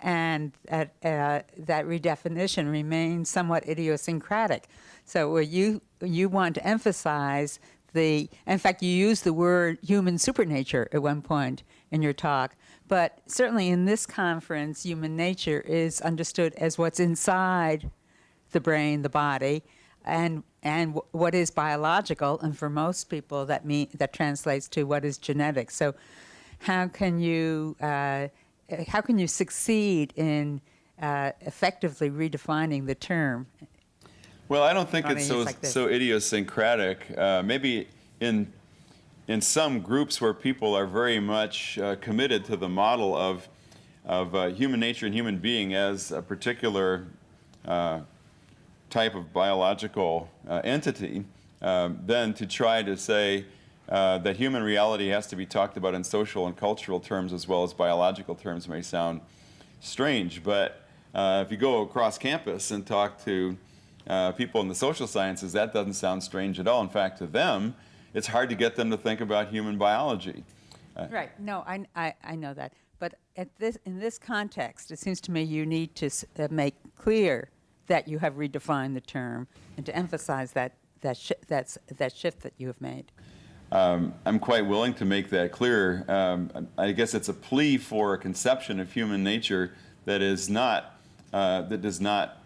and that redefinition remains somewhat idiosyncratic. So you want to emphasize in fact, you used the word human supernature at one point in your talk, but certainly in this conference, human nature is understood as what's inside the brain, the body, and what is biological, and for most people that translates to what is genetic. So how can you succeed in effectively redefining the term? Well, I don't think it's so idiosyncratic. Maybe in some groups where people are very much committed to the model of human nature and human being as a particular type of biological entity, then to try to say that human reality has to be talked about in social and cultural terms as well as biological terms may sound strange. But If you go across campus and talk to people in the social sciences, that doesn't sound strange at all. In fact, to them, it's hard to get them to think about human biology. Right. No, I know that. But in this context, it seems to me you need to make clear that you have redefined the term and to emphasize that shift that you have made. I'm quite willing to make that clear. I guess it's a plea for a conception of human nature that is not, that does not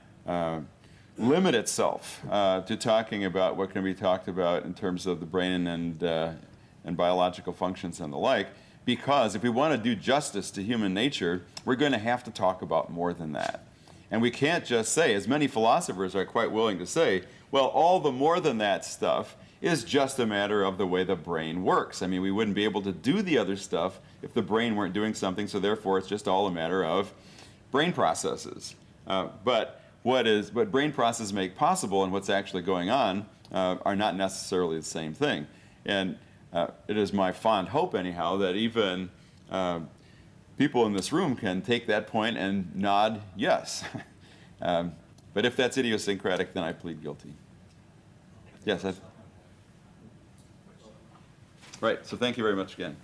limit itself to talking about what can be talked about in terms of the brain and biological functions and the like. Because if we want to do justice to human nature, we're going to have to talk about more than that. And we can't just say, as many philosophers are quite willing to say, well, all the more than that stuff is just a matter of the way the brain works. I mean, we wouldn't be able to do the other stuff if the brain weren't doing something, so therefore it's just all a matter of brain processes. But what brain processes make possible and what's actually going on are not necessarily the same thing. And it is my fond hope, anyhow, that even people in this room can take that point and nod yes. But if that's idiosyncratic, then I plead guilty. Yes. Right. So thank you very much again.